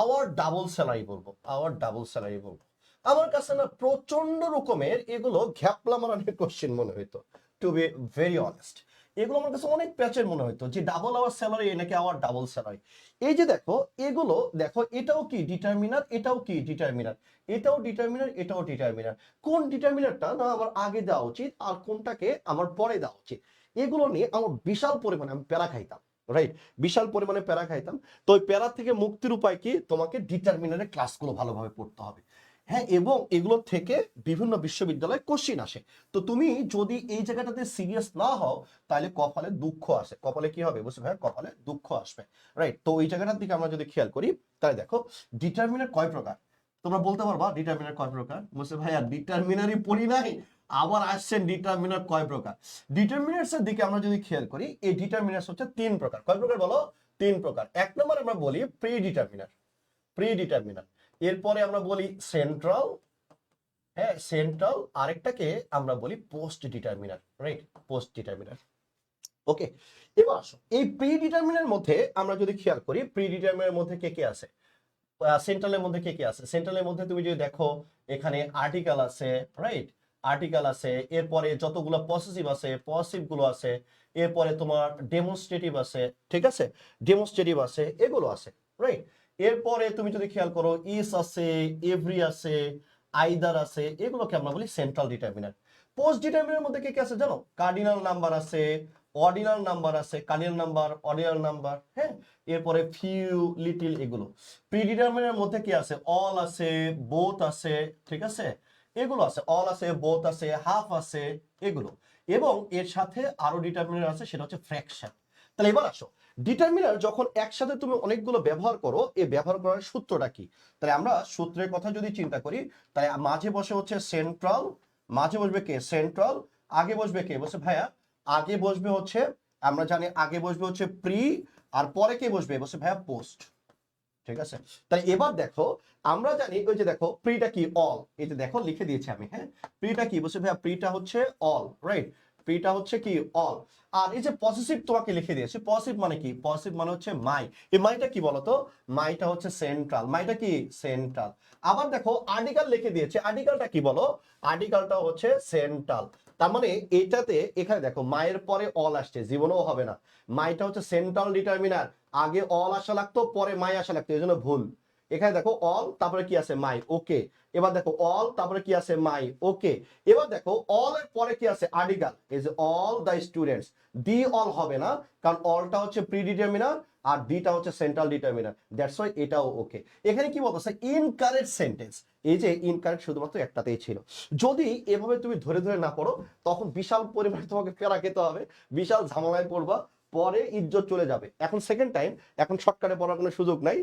আওয়ার ডাবল স্যালারি বলবো, আওয়ার ডাবল স্যালারি বলবো। আমার কাছে না প্রচন্ড রকমের এগুলো ঘ্যাপলা মারানোর কোশ্চেন মনে হইতো, টু বি ভেরি অনেস্ট। এগুলো আমার কাছে অনেক প্যাচের মনে হতো যে ডাবল আওয়ার স্যালারি নাকি আওয়ার ডাবল স্যালারি। এই যে দেখো এগুলো দেখো, এটাও কি ডিটারমিনার, এটাও কি ডিটারমিনার, এটাও ডিটারমিনার, এটাও ডিটারমিনার। কোন ডিটারমিনারটা না আমার আগে দেওয়া উচিত আর কোনটাকে আমার পরে দেওয়া উচিত, এগুলো নিয়ে আমার বিশাল পরিমাণে আমি প্যারা খাইতাম, রাইট? বিশাল পরিমাণে প্যারা খাইতাম। তো ওই প্যারা থেকে মুক্তির উপায় কি, তোমাকে ডিটারমিনারের ক্লাসগুলো ভালোভাবে পড়তে হবে। হ্যাঁ, এবং এগুলো থেকে বিভিন্ন বিশ্ববিদ্যালয়ে কোশ্চিন আসে। তো তুমি যদি এই জায়গাটাতে সিরিয়াস না হও তাহলে কপালে দুঃখ আসে। কপালে কি হবে বুঝছো ভাই, কপালে দুঃখ আসবে, রাইট? তো ওই জায়গাটার দিকে আমরা যদি খেয়াল করি তাহলে দেখো ডিটারমিনার কয় প্রকার, তোমরা বলতে পারবা ডিটারমিনার কয় প্রকার? বুঝছো ভাইয়া ডিটারমিনারই পড়ি নাই, আবার আসছেন ডিটারমিনার কয় প্রকার। ডিটারমিনার্স এর দিকে আমরা যদি খেয়াল করি, এই ডিটারমিনার্স হচ্ছে তিন প্রকার। কয় প্রকার বলো? তিন প্রকার। এক নম্বর আমরা বলি প্রি ডিটারমিনার, প্রি ডিটারমিনার। এরপরে আমরা বলি সেন্ট্রাল, হ্যাঁ সেন্ট্রাল। আরেকটাকে আমরা বলি post determiner, right? Post determiner. Okay, এবার আসো এই প্রি ডিটারমিনার মধ্যে আমরা যদি খেয়াল করি, প্রি ডিটারমিনার মধ্যে কে কে আছে, সেন্ট্রালের মধ্যে কে কে আছে? সেন্ট্রালের মধ্যে তুমি যদি দেখো এখানে আর্টিকেল আছে, রাইট? আর্টিকেল আছে, এরপরে যতগুলো পসেসিভ আছে পসিভ গুলো আছে, এরপরে তোমার ডেমনস্ট্রেটিভ আছে, ঠিক আছে? ডেমনস্ট্রেটিভ আছে, এগুলো আছে, রাইট? এরপরে তুমি যদি খেয়াল করো ইস আছে, এভরি আছে, আইদার আছে, এগুলোকে আমরা বলি সেন্ট্রাল ডিটারমিনার। পোস্ট ডিটারমিনার মধ্যে কে কে আছে জানো? কার্ডিনাল নাম্বার আছে, অর্ডিনাল নাম্বার আছে, কার্ডিনাল নাম্বার, অর্ডিনাল নাম্বার, হ্যাঁ। এরপরে ফিউ, লিটিল, এগুলো। প্রিডিটারমিনার মধ্যে কি আছে? অল আছে, বোথ আছে, ঠিক আছে? এগুলো আছে, অল আছে, বোথ আছে, হাফ আছে, এগুলো। এবং এর সাথে আরো ডিটারমিনার আছে, সেটা হচ্ছে ফ্র্যাকশন। তাহলে এবার আসো, ডিটারমিনার যখন একসাথে তুমি অনেকগুলো ব্যবহার করো, এই ব্যবহার করার সূত্রটা কি? তাহলে আমরা সূত্রের কথা যদি চিন্তা করি, তাহলে মাঝে বসে হচ্ছে সেন্ট্রাল, মাঝে বসবে কে? সেন্ট্রাল। আগে বসবে কে? বসে ভাইয়া আগে বসবে হচ্ছে, আমরা জানি আগে বসবে হচ্ছে প্রি, আর পরে কে বসবে? বসে ভাইয়া পোস্ট, ঠিক আছে? তাহলে এবার দেখো আমরা জানি ওই যে দেখো প্রিটা কি? অল। এই যে দেখো লিখে দিয়েছি আমি, হ্যাঁ। প্রিটা কি? বসে ভাইয়া প্রিটা হচ্ছে অল, রাইট? প্রিটা হচ্ছে কি? অল। আর এই যে পসেসিভ তোমাকে লিখে দিয়েছি, পসিভ মানে কি? পসিভ মানে হচ্ছে মাই। এই মাইটা কি বলতো? মাইটা হচ্ছে সেন্ট্রাল। মাইটা কি? সেন্ট্রাল। আবার দেখো আর্টিকেল লিখে দিয়েছে, আর্টিকেলটা কি বলো? আর্টিকেলটা হচ্ছে সেন্ট্রাল। তার মানে এটাতে এখানে দেখো মায়ের পরে অল আসছে, জীবনেও হবে না। মাইটা হচ্ছে সেন্ট্রাল ডিটারমিনার, আগে অল আসা লাগতো পরে মাই আসা লাগতো, এই জন্য ভুল। এখানে দেখো অল তারপরে কি আছে? মাই, ওকে। এবার দেখো অল তারপরে কি আছে? মাই, ওকে। এবার দেখো অল এর পরে কি আছে? আর্টিকেল। এই যে all the students, the all হবে না, কারণ অলটা হচ্ছে প্রি ডিটারমিনার আর দিটা হচ্ছে সেন্ট্রাল ডিটারমিনার, দ্যাটস ওয়াই এটাও ওকে। এখানে কি বলতেছে? Incorrect sentence. এই যে ইনকারেক্ট শুধুমাত্র একটাতেই ছিল। যদি এভাবে তুমি ধরে ধরে না পড়ো তখন বিশাল পরিমাণে তোমাকে প্যারা খেতে হবে, বিশাল ঝামেলায় পড়বা, পরে ইজ্জত চলে যাবে। এখন সেকেন্ড টাইম, এখন শর্টকাটে পড়ার কোনো সুযোগ নাই,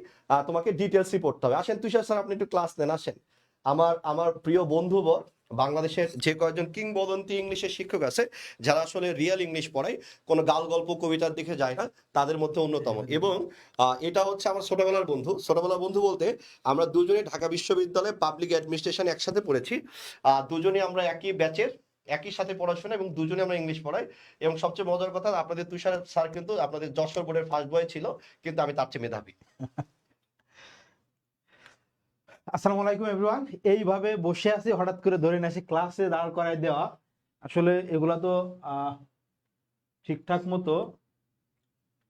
তোমাকে ডিটেলসই পড়তে হবে। আসেন তুষার স্যার আপনি একটু ক্লাস নেন, আসেন। আমার আমার প্রিয় বন্ধুবর, বাংলাদেশের যে কয়েকজন কিংবদন্তি ইংলিশের শিক্ষক আছে যারা আসলে রিয়েল ইংলিশ পড়ায়, কোনো গাল গল্প কবিতার দিকে যায় না, তাদের মধ্যে অন্যতম। এবং এটা হচ্ছে আমার ছোটবেলার বন্ধু। ছোটবেলার বন্ধু বলতে আমরা দুজনে ঢাকা বিশ্ববিদ্যালয়ে পাবলিক অ্যাডমিনিস্ট্রেশন একসাথে পড়েছি, দুজনে আমরা একই ব্যাচের, একই সাথে পড়াশোনা, এবং দুজনে আমরা ইংলিশ পড়াই। এবং সবচেয়ে মজার কথা, আপনাদের তুষার স্যার কিন্তু আপনাদের যশোর বোর্ডের ফার্স্ট বয় ছিল, কিন্তু আমি তার চেয়ে মেধাবী। আসসালামু আলাইকুম এভরিওয়ান। এইভাবে বসে আছি, হঠাৎ করে ধরে নিয়ে ক্লাসে দাঁড় করায় দেওয়া, আসলে এগুলা তো ঠিকঠাক মতো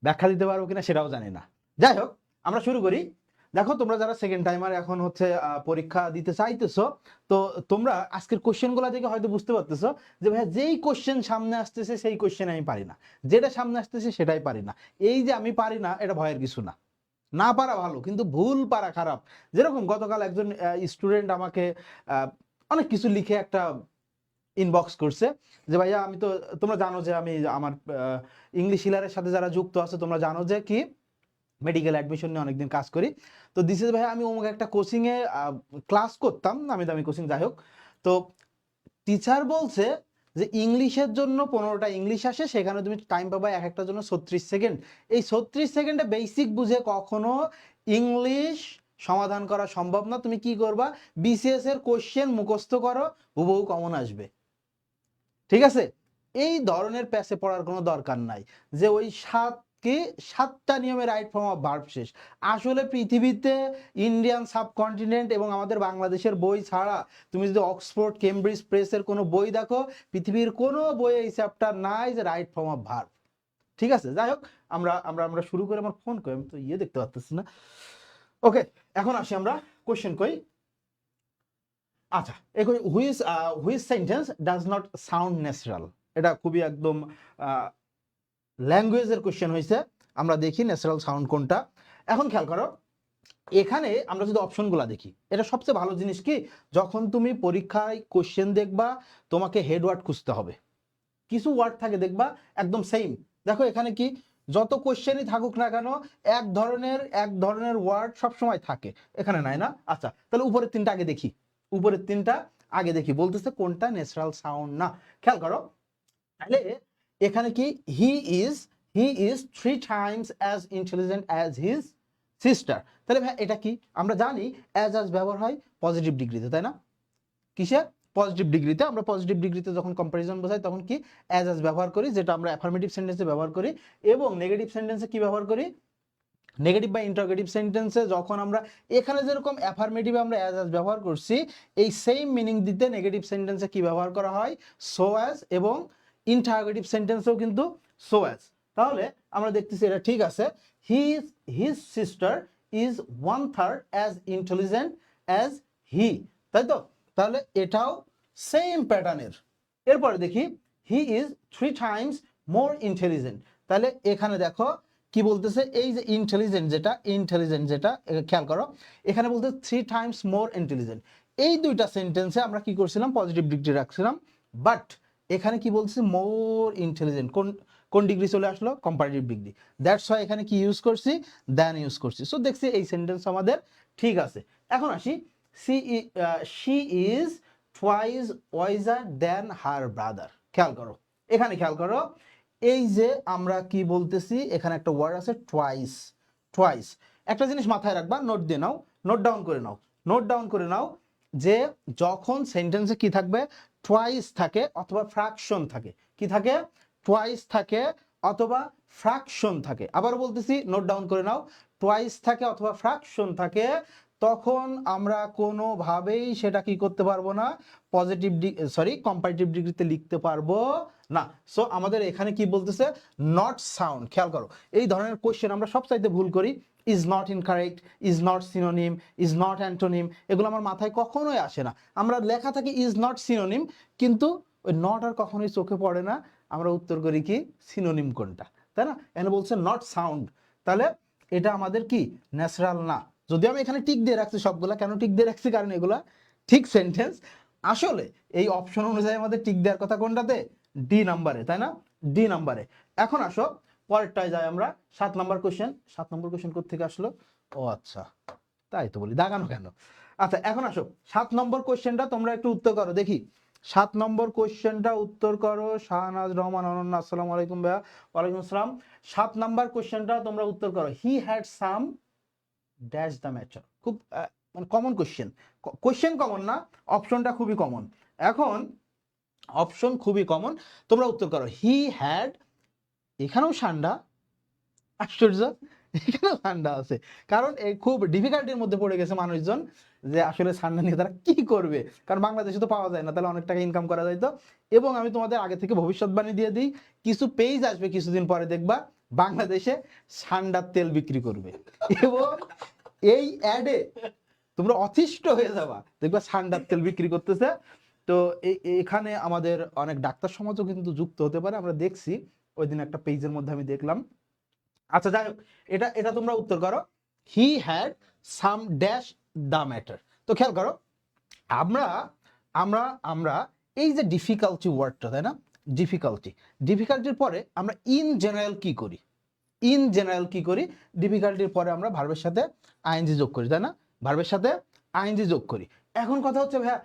ব্যাখ্যা দিতে পারবো কিনা সেটাও জানি না। যাই হোক, আমরা শুরু করি। দেখো তোমরা যারা সেকেন্ড টাইমার এখন হচ্ছে পরীক্ষা দিতে চাইতেছো, তো তোমরা আজকের কোশ্চেন গুলা দেখে হয়তো বুঝতে পারতেছো যে ভাইয়া যেই কোশ্চেন সামনে আসতেছে সেই কোশ্চেন আমি পারি না, যেটা সামনে আসতেছে সেটাই পারি না। এই যে আমি পারি না, এটা ভয়ের কিছু না, না পারা ভালো, কিন্তু ভুল পারা খারাপ। যেরকম গতকাল একজন স্টুডেন্ট আমাকে অনেক কিছু লিখে একটা ইনবক্স করছে যে ভাইয়া আমি তো, তোমরা জানো যে আমি আমার ইংলিশ হিলারের সাথে যারা যুক্ত আছে তোমরা জানো যে কি মেডিকেল অ্যাডমিশন নিয়ে অনেকদিন কাজ করি। তো দিস ইজ ভাইয়া আমি অমুক একটা কোচিংয়ে ক্লাস করতাম, নামি দামি কোচিং, যাই হোক। তো টিচার বলছে যে ইংলিশের জন্য 15টা ইংলিশ আসে, সেখানে তুমি টাইম পাবা এক একটার জন্য 36 সেকেন্ড। এই 36 সেকেন্ডে বেসিক বুঝে কখনো ইংলিশ সমাধান করা সম্ভব না। তুমি কি করবা? বিসিএস এর কোশ্চেন মুখস্থ করো, হুবহু কমন আসবে, ঠিক আছে? এই ধরনের প্যাসে পড়ার কোনো দরকার নাই যে ওই 7 কি 7টা নিয়মে রাইট ফর্ম অফ ভার্ব শেষ। আসলে পৃথিবীতে ইন্ডিয়ান সাবকন্টিনেন্ট এবং আমাদের বাংলাদেশের বই ছাড়া তুমি যদি অক্সফোর্ড কেমব্রিজ প্রেসের কোনো বই দেখো, পৃথিবীর কোনো বইয়ে এই চ্যাপ্টার নাই যে রাইট ফর্ম অফ ভার্ব। ঠিক আছে, যাই হোক আমরা আমরা আমরা শুরু করে, আমার ফোন কই, আমি তো দেখতে পাচ্ছি না। ওকে, এখন আসি আমরা কোশ্চেন কই। আচ্ছা, which sentence does not sound natural. এটা খুবই একদম ল্যাঙ্গুয়েজের কোশ্চেন হয়েছে। আমরা দেখি ন্যাচারাল সাউন্ড কোনটা। এখন খেয়াল করো, এখানে আমরা যদি অপশনগুলো দেখি, এটা সবচেয়ে ভালো জিনিস কি, যখন তুমি পরীক্ষায় কোশ্চেন দেখবা তোমাকে হেডওয়ার্ড খুঁজতে হবে। কিছু ওয়ার্ড থাকে দেখবা একদম সেম। দেখো এখানে কি, যত কোশ্চেনই থাকুক না কেন এক ধরনের ওয়ার্ড সবসময় থাকে, এখানে নাই না। আচ্ছা, তাহলে উপরের তিনটা আগে দেখি, উপরের তিনটা আগে দেখি বলতেছে কোনটা ন্যাচারাল সাউন্ড না। খেয়াল করো, তাহলে এখানে কি, he is 3 times as intelligent as his sister। তাহলে ভাই এটা কি, আমরা জানি অ্যাজ ব্যবহার হয় পজিটিভ ডিগ্রিতে, তাই না? কিসে? পজিটিভ ডিগ্রিতে। আমরা পজিটিভ ডিগ্রিতে যখন কম্পারিজন বোঝাই তখন কি অ্যাজ ব্যবহার করি, যেটা আমরা অ্যাফার্মেটিভ সেন্টেন্সে ব্যবহার করি। এবং নেগেটিভ সেন্টেন্সে কি ব্যবহার করি, নেগেটিভ বা ইন্টারোগেটিভ সেন্টেন্সে যখন আমরা এখানে যেরকম অ্যাফার্মেটিভে আমরা অ্যাজ ব্যবহার করছি, এই সেম মিনিং দিতে নেগেটিভ সেন্টেন্সে কি ব্যবহার করা হয়, সো অ্যাজ, এবং ইন্টারোগেটিভ সেন্টেন্সেও কিন্তু সো অ্যাজ। তাহলে আমরা দেখতেছি এটা ঠিক আছে। His sister is 1/3 as intelligent as he, তাই তো? তাহলে এটাও সেম প্যাটার্নের। এরপরে দেখি, he is 3 times more intelligent. তাহলে এখানে দেখো কি বলতেছে, এই যে ইন্টেলিজেন্ট যেটা খেয়াল করো, এখানে বলতে 3 times মোর ইন্টেলিজেন্ট। এই দুইটা সেন্টেন্সে আমরা কি করছিলাম, পজিটিভ ডিগ্রি রাখছিলাম। বাট এখানে কি বলছে, মোর ইন্টেলিজেন্ট, কোন ডিগ্রি চলে আসলো, কম্পারেটিভ ডিগ্রি। দ্যাটস ওয়াই এখানে কি ইউজ করছি, দ্যান ইউজ করছি। সো দেখছি এই সেন্টেন্স আমাদের ঠিক আছে। এখন আসি, she is twice wiser than her brother. খেয়াল করো, এখানে খেয়াল করো, এই যে আমরা কি বলতেছি, এখানে একটা ওয়ার্ড আছে টুয়াইস। একটা জিনিস মাথায় রাখবা, নোট দিয়ে নাও, নোট ডাউন করে নাও যে যখন সেন্টেন্সে কি থাকবে, টুয়াইস থাকে অথবা ফ্র্যাকশন থাকে। কি থাকে? টুয়াইস থাকে অথবা ফ্র্যাকশন থাকে। আবার বলতেছি, নোট ডাউন করে নাও, টুয়াইস থাকে অথবা ফ্র্যাকশন থাকে, তখন আমরা কোনোভাবেই সেটা কি করতে পারবো না, কম্পারেটিভ ডিগ্রিতে লিখতে পারবো না। সো আমাদের এখানে কি বলতেছে, নট সাউন্ড। খেয়াল করো, এই ধরনের কোশ্চেন আমরা সবচাইতে ভুল করি। Is not incorrect, is not synonym, is not antonym, এগুলো আমার মাথায় কখনোই আসে না। আমরা লেখা থাকি ইজ নট সিনোনিম, কিন্তু ওই নট আর কখনোই চোখে পড়ে না। আমরা উত্তর করি কি, সিনোনিম কোনটা, তাই না? এখানে বলছে নট সাউন্ড, তাহলে এটা আমাদের কি, ন্যাচারাল না। যদি আমি এখানে টিক দিয়ে রাখছি সবগুলা, কেন টিক দিয়ে রাখছি, কারণ এগুলা ঠিক সেন্টেন্স। আসলে এই অপশন অনুযায়ী আমাদের টিক দেওয়ার কথা কোনটাতে, ডি নাম্বারে, তাই না? ডি নাম্বারে। এখন আসো পরেরটায় যাই আমরা, 7 নম্বর কোশ্চেন। 7 নম্বর কোশ্চেন কোত্থেকে আসলো? ও আচ্ছা, তাই তো বলি, দাগানো কেন। আচ্ছা, এখন আসো 7 নম্বর কোশ্চেনটা তোমরা একটু উত্তর করো দেখি। 7 নম্বর কোশ্চেনটা উত্তর করো। শাহনাজ রহমান অনন্যা, আসসালামু আলাইকুম ভাইয়া। ওয়ালাইকুম আসসালাম। 7 নম্বর কোশ্চেনটা তোমরা উত্তর করো। He had some dash the matter. খুব মানে কমন কোশ্চেন কমন না, অপশনটা খুবই কমন। এখন অপশন খুবই কমন, তোমরা উত্তর করো। হি হ্যাড, এখানেও সান্ডা, আশ্চর্য, এখানেও সান্ডা আছে। কারণ এই খুব ডিফিকাল্টির মধ্যে পড়ে গেছে মানুষজন, যে আসলে সান্ডা নিয়ে তারা কি করবে, কারণ বাংলাদেশে তো পাওয়া যায় না, তাহলে অনেক টাকা ইনকাম করা যাইতো। এবং আমি তোমাদের আগে থেকে ভবিষ্যৎবাণী দিয়ে দিই, কিছু পেজ আসবে কিছুদিন পরে, দেখবা বাংলাদেশে সান্ডার তেল বিক্রি করবে, এবং এই অ্যাডে তোমরা অতিষ্ঠ হয়ে যাবা, দেখবা সান্ডার তেল বিক্রি করতেছে। তো এখানে আমাদের অনেক ডাক্তার সমাজও কিন্তু যুক্ত হতে পারে, আমরা দেখছি ওই দিন একটা পেজের মধ্যে আমি দেখলাম। আচ্ছা, যাই হোক, এটা তোমরা উত্তর করো। He had some dash the matter. তো খেয়াল করো, আমরা আমরা আমরা এই যে ডিফিকাল্টি ওয়ার্ডটা, তাই না, ডিফিকাল্টির পরে আমরা ইন জেনারেল কি করি, ডিফিকাল্টির পরে আমরা ভার্বের সাথে আইএনজি যোগ করি, তাই না, ভার্বের সাথে আইএনজি যোগ করি। এখন কথা হচ্ছে ভাইয়া,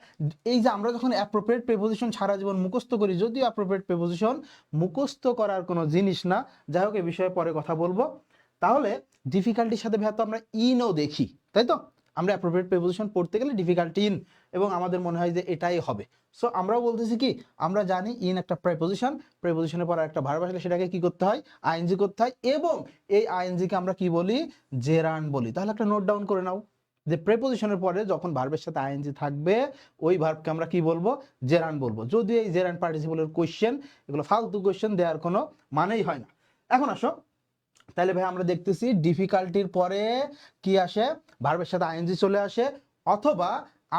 এই যে আমরা যখন অ্যাপ্রোপ্রিয়েট প্রিপোজিশন সারা জীবন মুখস্থ করি, যদিও অ্যাপ্রোপ্রিয়েট প্রিপোজিশন মুখস্থ করার কোনো জিনিস না, যাই হোক এই বিষয়ে পরে কথা বলবো। তাহলে ডিফিকাল্টির সাথে ভাইয়া তো আমরা ইনও দেখি, তাই তো, আমরা অ্যাপ্রোপ্রিয়েট প্রিপোজিশন পড়তে গেলে ডিফিকাল্টি ইন, এবং আমাদের মনে হয় যে এটাই হবে। সো আমরাও বলতেছি কি, আমরা জানি ইন একটা প্রিপোজিশন, প্রিপোজিশনের পর একটা ভার্ব আসলে সেটাকে কি করতে হয়, আইএনজি করতে হয়, এবং এই আইএনজি কে আমরা কি বলি, জেরান্ড বলি। তাহলে একটা নোট ডাউন করে নাও যে প্রিপোজিশনের পরে যখন ভার্বের সাথে আইএনজি থাকবে ওই ভার্বকে আমরা কি বলবো, জেরান্ড বলবো। যদি এই জেরান্ড পার্টিসিপলের কোশ্চেন, এগুলো ফালতু কোশ্চেন দেওয়ার কোনো মানেই হয় না। এখন আসো, তাহলে ভাই আমরা দেখতেছি ডিফিকাল্টির পরে কি আসে, ভার্বের সাথে আইএনজি চলে আসে, অথবা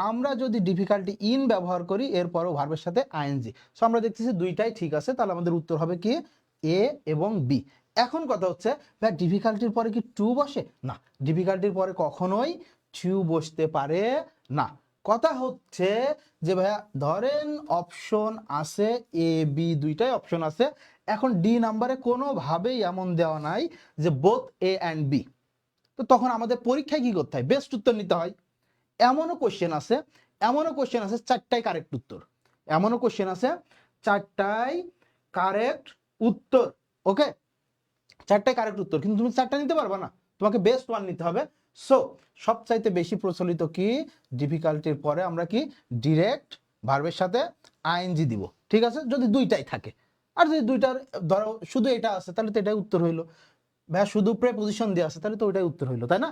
আমরা যদি ডিফিকাল্টি ইন ব্যবহার করি এরপরও ভার্বের সাথে আইএনজি। সো আমরা দেখতেছি দুইটাই ঠিক আছে, তাহলে আমাদের উত্তর হবে কি এ এবং বি। এখন কথা হচ্ছে ভাই ডিফিকাল্টির পরে কি টু বসে? না, ডিফিকাল্টির পরে কখনোই টু বসতে পারে না। কথা হচ্ছে যে ভাইয়া ধরেন অপশন আছে এ বি, দুইটাই অপশন আছে, এখন ডি নাম্বারে কোনোভাবেই এমন দেওয়া নাই যে বোথ এ অ্যান্ড বি। তো তখন আমাদের পরীক্ষায় কি করতে হয়, বেস্ট উত্তর নিতে হয়। এমনও কোশ্চেন আছে, এমনও কোশ্চেন আছে চারটাই কারেক্ট উত্তর, এমনও কোশ্চেন আছে চারটাই কারেক্ট উত্তর। ওকে, চারটাই কারেক্ট উত্তর, কিন্তু তুমি চারটা নিতে পারবে না, তোমাকে বেস্ট ওয়ান নিতে হবে। সো সবচাইতে বেশি প্রচলিত কি, ডিফিকাল্টির পরে আমরা কি ডিরেক্ট ভার্বের সাথে আইএনজি দিব, ঠিক আছে, যদি দুইটাই থাকে। আর যদি দুইটার ধরো শুধু এটা আছে তাহলে তো এটাই উত্তর হইলো, ভাইয়া শুধু প্রেপোজিশন দিয়ে আছে তাহলে তো ওইটাই উত্তর হইলো, তাই না?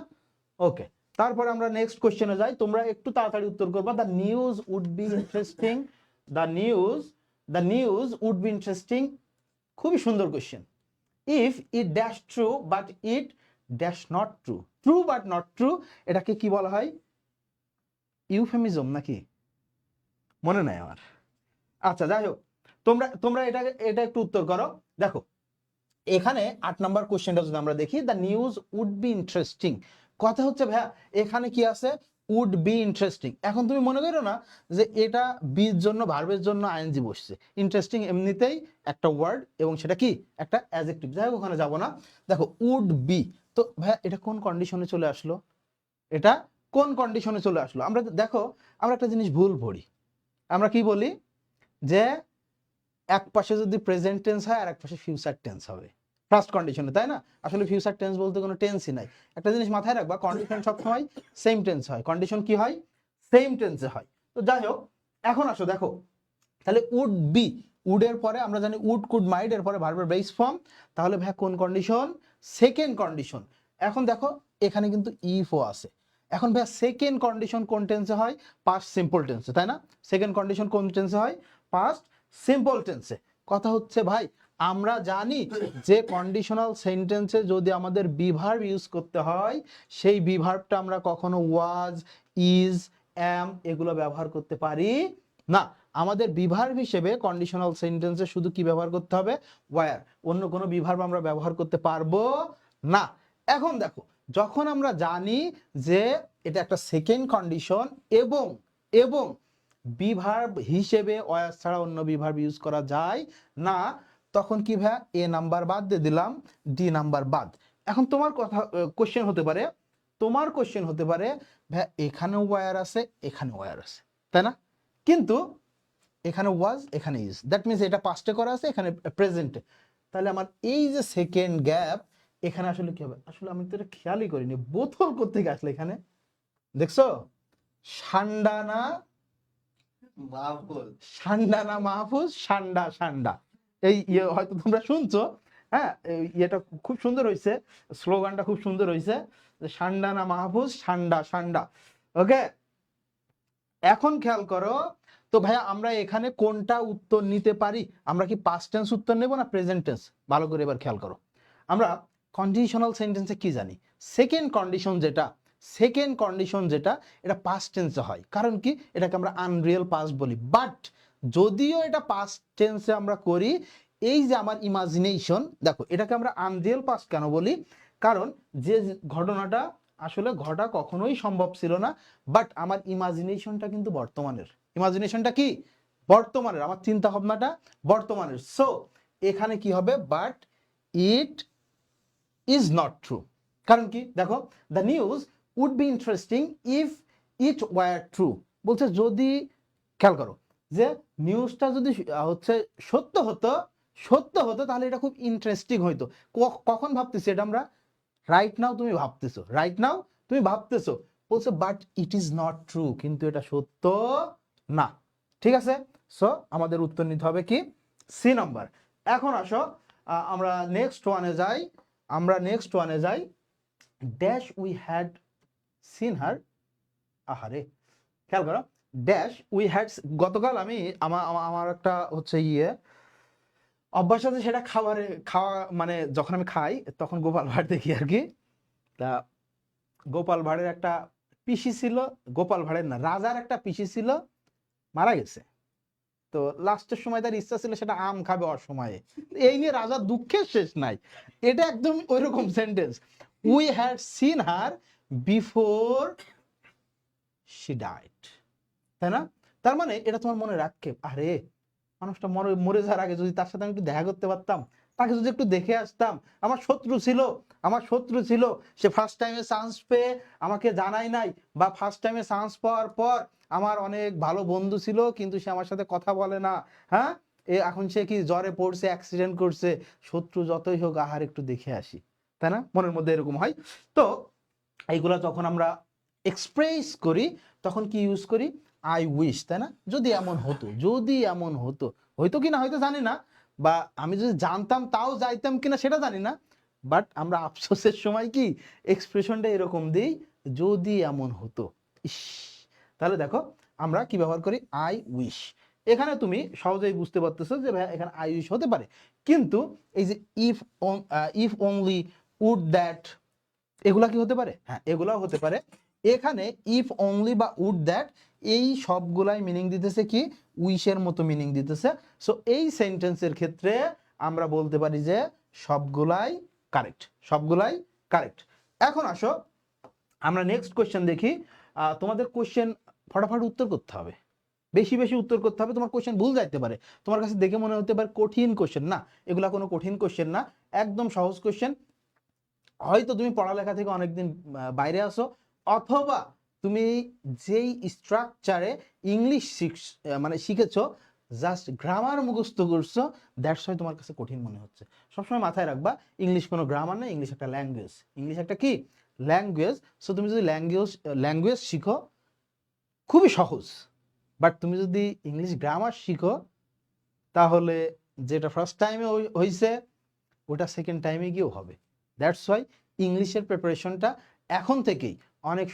ওকে, তারপরে আমরা নেক্সট কোশ্চেনে যাই, তোমরা একটু তাড়াতাড়ি উত্তর করবা। The news would be interesting, the news would be interesting, খুবই সুন্দর question. If it dash true but it dash not true, true but not true, এটাকে কি বলা হয়, ইউফেমিজম নাকি, মনে নাই আমার। আচ্ছা যাই হোক, তোমরা তোমরা এটা একটু উত্তর করো। দেখো এখানে 8 নাম্বার কোশ্চেনটা যদি আমরা দেখি, the news would be interesting, কথা হচ্ছে ভাইয়া এখানে কি আছে, উড বি ইন্টারেস্টিং। এখন তুমি মনে করো না যে এটা বির জন্য ভার্বের জন্য আইএনজি বসছে, ইন্টারেস্টিং এমনিতেই একটা ওয়ার্ড এবং সেটা কি একটা অ্যাডজেক্টিভ। যাই হোক ওখানে যাব না। দেখো উড বি, তো ভাইয়া এটা কোন কন্ডিশনে চলে আসলো, এটা কোন কন্ডিশনে চলে আসলো? আমরা দেখো, আমরা একটা জিনিস ভুল পড়ি, আমরা কি বলি যে এক পাশে যদি প্রেজেন্ট টেন্স হয় আর এক পাশে ফিউচার টেন্স হবে ফার্স্ট কন্ডিশনে, তাই না? আসলে ফিউচার টেন্স বলতে কোনো টেন্সই নাই। একটা জিনিস মাথায় রাখবা, কন্ডিশন সবসময় সেম টেন্স হয়, কন্ডিশন কি হয়, সেম টেন্সে হয়। তো যাই হোক, এখন আসো দেখো, তাহলে উড বি, উডের পরে আমরা জানি উড কুড মাইট, এর পরে ভার্বের বেস ফর্ম, তাহলে ভাই কোন কন্ডিশন, সেকেন্ড কন্ডিশন। এখন দেখো এখানে কিন্তু ইফও আছে। এখন ভাই সেকেন্ড কন্ডিশন কোন টেন্সে হয়, পাস্ট সিম্পল টেন্সে, তাই না? সেকেন্ড কন্ডিশন কোন টেন্সে হয়, পাস্ট সিম্পল টেন্সে। কথা হচ্ছে ভাই আমরা জানি যে কন্ডিশনাল সেন্টেন্সে যদি আমাদের বি ভার্ব ইউজ করতে হয়, সেই বি ভার্বটা আমরা কখনো ওয়াজ, ইজ, অ্যাম এগুলো ব্যবহার করতে পারি না। আমাদের বি ভার্ব হিসেবে কন্ডিশনাল সেন্টেন্সে শুধু কি ব্যবহার করতে হবে, ওয়্যার, অন্য কোনো বি ভার্ব আমরা ব্যবহার করতে পারবো না। এখন দেখো, যখন আমরা জানি যে এটা একটা সেকেন্ড কন্ডিশন এবং এবং বি ভার্ব হিসেবে ওয়্যার ছাড়া অন্য বি ভার্ব ইউজ করা যায় না, তখন কি ভাই এ নাম্বার বাদ দিয়ে দিলাম, ডি নাম্বার বাদ। এখন তোমার কথা কোশ্চেন হতে পারে, তোমার কোশ্চেন হতে পারে ভাই এখানেও ওয়্যার আছে এখানেও ওয়্যার আছে, তাই না? কিন্তু এখানে ওয়াজ এখানে ইজ, দ্যাট মিনস এটা পাস্টে করা আছে এখানে প্রেজেন্টে, তাহলে আমার এই যে সেকেন্ড গ্যাপ এখানে আসলে কি হবে, আসলে আমি তো এটা খেয়ালই করিনি, বোতল কোত্থেকে আসলে এখানে, দেখছো সান্ডানা মাহফুজ, সান্ডানা মাহফুজ, সান্ডা সান্ডা, এই ইয়ে হয়তো তোমরা শুনছো, হ্যাঁ ইয়েটা খুব সুন্দর হয়েছে, স্লোগানটা খুব সুন্দর হয়েছে, সান্ডানা মাহফুজ, সান্ডা সান্ডা। ওকে, এখন খেয়াল করো তো ভাইয়া আমরা এখানে কোনটা উত্তর নিতে পারি, আমরা কি পাস্ট টেন্স উত্তর নেব না প্রেজেন্ট টেন্স? ভালো করে এবার খেয়াল করো, আমরা কন্ডিশনাল সেন্টেন্সে কি জানি, সেকেন্ড কন্ডিশন যেটা, সেকেন্ড কন্ডিশন যেটা এটা পাস্ট টেন্সে হয়, কারণ কি এটাকে আমরা আনরিয়েল পাস্ট বলি। বাট যদিও এটা পাস্ট টেন্সে আমরা করি, এই যে আমার ইমাজিনেশন, দেখো এটাকে আমরা আনরিয়েল পাস্ট কেন বলি, কারণ যে ঘটনাটা আসলে ঘটা কখনোই সম্ভব ছিল না, বাট আমার ইমাজিনেশনটা কিন্তু বর্তমানের, ইমাজিনেশনটা কি বর্তমানের, আমার চিন্তা ভাবনাটা বর্তমানের। সো এখানে কি হবে, but it is not true, কারণ কি দেখো, the news would be interesting if it were true, বলছে যদি, খেয়াল করো যে নিউজটা যদি হচ্ছে সত্য হতো, সত্য হতো তাহলে এটা খুব ইন্টারেস্টিং হইতো। কখন ভাবতেছি এটা আমরা, রাইট নাও তুমি ভাবতেছো, রাইট নাও তুমি ভাবতেছো, বলছে but it is not true, কিন্তু এটা সত্য না। ঠিক আছে, সো আমাদের উত্তর নিতে হবে কি সি নাম্বার। এখন আসো আমরা নেক্সট ওয়ানে যাই। Dash we had seen her, আহারে খেয়াল করো, ড্যাশ উই হ্যাড, গতকাল আমি আমার একটা হচ্ছে অভ্যাস আছে, সেটা খাওয়া মানে যখন আমি খাই তখন গোপাল ভাঁড় দেখি আর কি। তা গোপাল ভাঁড়ের একটা পিসি ছিল, গোপাল ভাঁড়ের না, রাজার একটা পিসি ছিল, মারা গেছে। তো লাস্টের সময় তার ইচ্ছা ছিল সেটা আম খাবে অসময়ে। এই নিয়ে রাজার দুঃখের শেষ নাই। এটা একদম ওইরকম sentence, we had seen her before she died, তাই না? তার মানে এটা তোমার মনে রাখবে, আরে মানুষটা মরে যাওয়ার আগে যদি তার সাথে আমি একটু দেখা করতে পারতাম, তাকে যদি একটু দেখে আসতাম। আমার শত্রু ছিল, সে ফার্স্ট টাইমে চান্স পেয়ে আমাকে জানাই নাই, বা ফার্স্ট টাইমে চান্স পাওয়ার পর আমার অনেক ভালো বন্ধু ছিল, কিন্তু সে আমার সাথে কথা বলে না। হ্যাঁ, এখন সে কি জ্বরে পড়ছে, অ্যাক্সিডেন্ট করছে, শত্রু যতই হোক আহার একটু দেখে আসি, তাই না? মনের মধ্যে এরকম হয়। তো এইগুলা যখন আমরা এক্সপ্রেস করি তখন কি ইউজ করি, আই উইশ, তাই না? যদি এমন হতো, হয়তো কিনা হয়তো জানি না, বা আমি যদি জানতাম তাও যাইতাম কিনা সেটা জানি না, বাট আমরা আফসোসের সময় কি এক্সপ্রেশনটা এরকম দিই, যদি এমন হতো, ইস। তাহলে দেখো আমরা কি ব্যবহার করি, আই উইশ। এখানে তুমি সহজেই বুঝতে পারতেছো যে ভাই এখানে আই উইশ হতে পারে, কিন্তু এই যে ইফ অনলি, উড দ্যাট, এগুলা কি হতে পারে? হ্যাঁ, এগুলাও হতে পারে। এখানে ইফ অনলি বা উড দ্যাট, এই সবগুলাই মিনিং দিতেছে কি উইশের মতো মিনিং দিতেছে। সো এই সেন্টেন্সের ক্ষেত্রে আমরা বলতে পারি যে সবগুলাই কারেক্ট। এখন আসো আমরা নেক্সট কোশ্চেন দেখি। তোমাদের কোশ্চেন ফটাফট উত্তর করতে হবে, বেশি বেশি উত্তর করতে হবে। তোমার কোশ্চেন ভুল যাইতে পারে, তোমার কাছে দেখে মনে হতে পারে কঠিন কোশ্চেন, না এগুলা কোনো কঠিন কোশ্চেন না, একদম সহজ কোশ্চেন। হয়তো তুমি পড়ালেখা থেকে অনেকদিন বাইরে আসো, অথবা তুমি যেই স্ট্রাকচারে ইংলিশ মানে শিখেছো, জাস্ট গ্রামার মুখস্থ করছো, দ্যাটস ওয়াই তোমার কাছে কঠিন মনে হচ্ছে। সবসময় মাথায় রাখবা, ইংলিশ কোনো গ্রামার না, ইংলিশ একটা ল্যাঙ্গুয়েজ। ইংলিশ একটা কি ল্যাঙ্গুয়েজ। সো তুমি যদি ল্যাঙ্গুয়েজ শিখো খুবই সহজ, বাট তুমি যদি ইংলিশ গ্রামার শিখো তাহলে যেটা ফার্স্ট টাইমে হয়েছে ওটা সেকেন্ড টাইমে গিয়েও হবে। দ্যাটস ওয়াই ইংলিশের প্রিপারেশনটা এখন থেকেই অনেক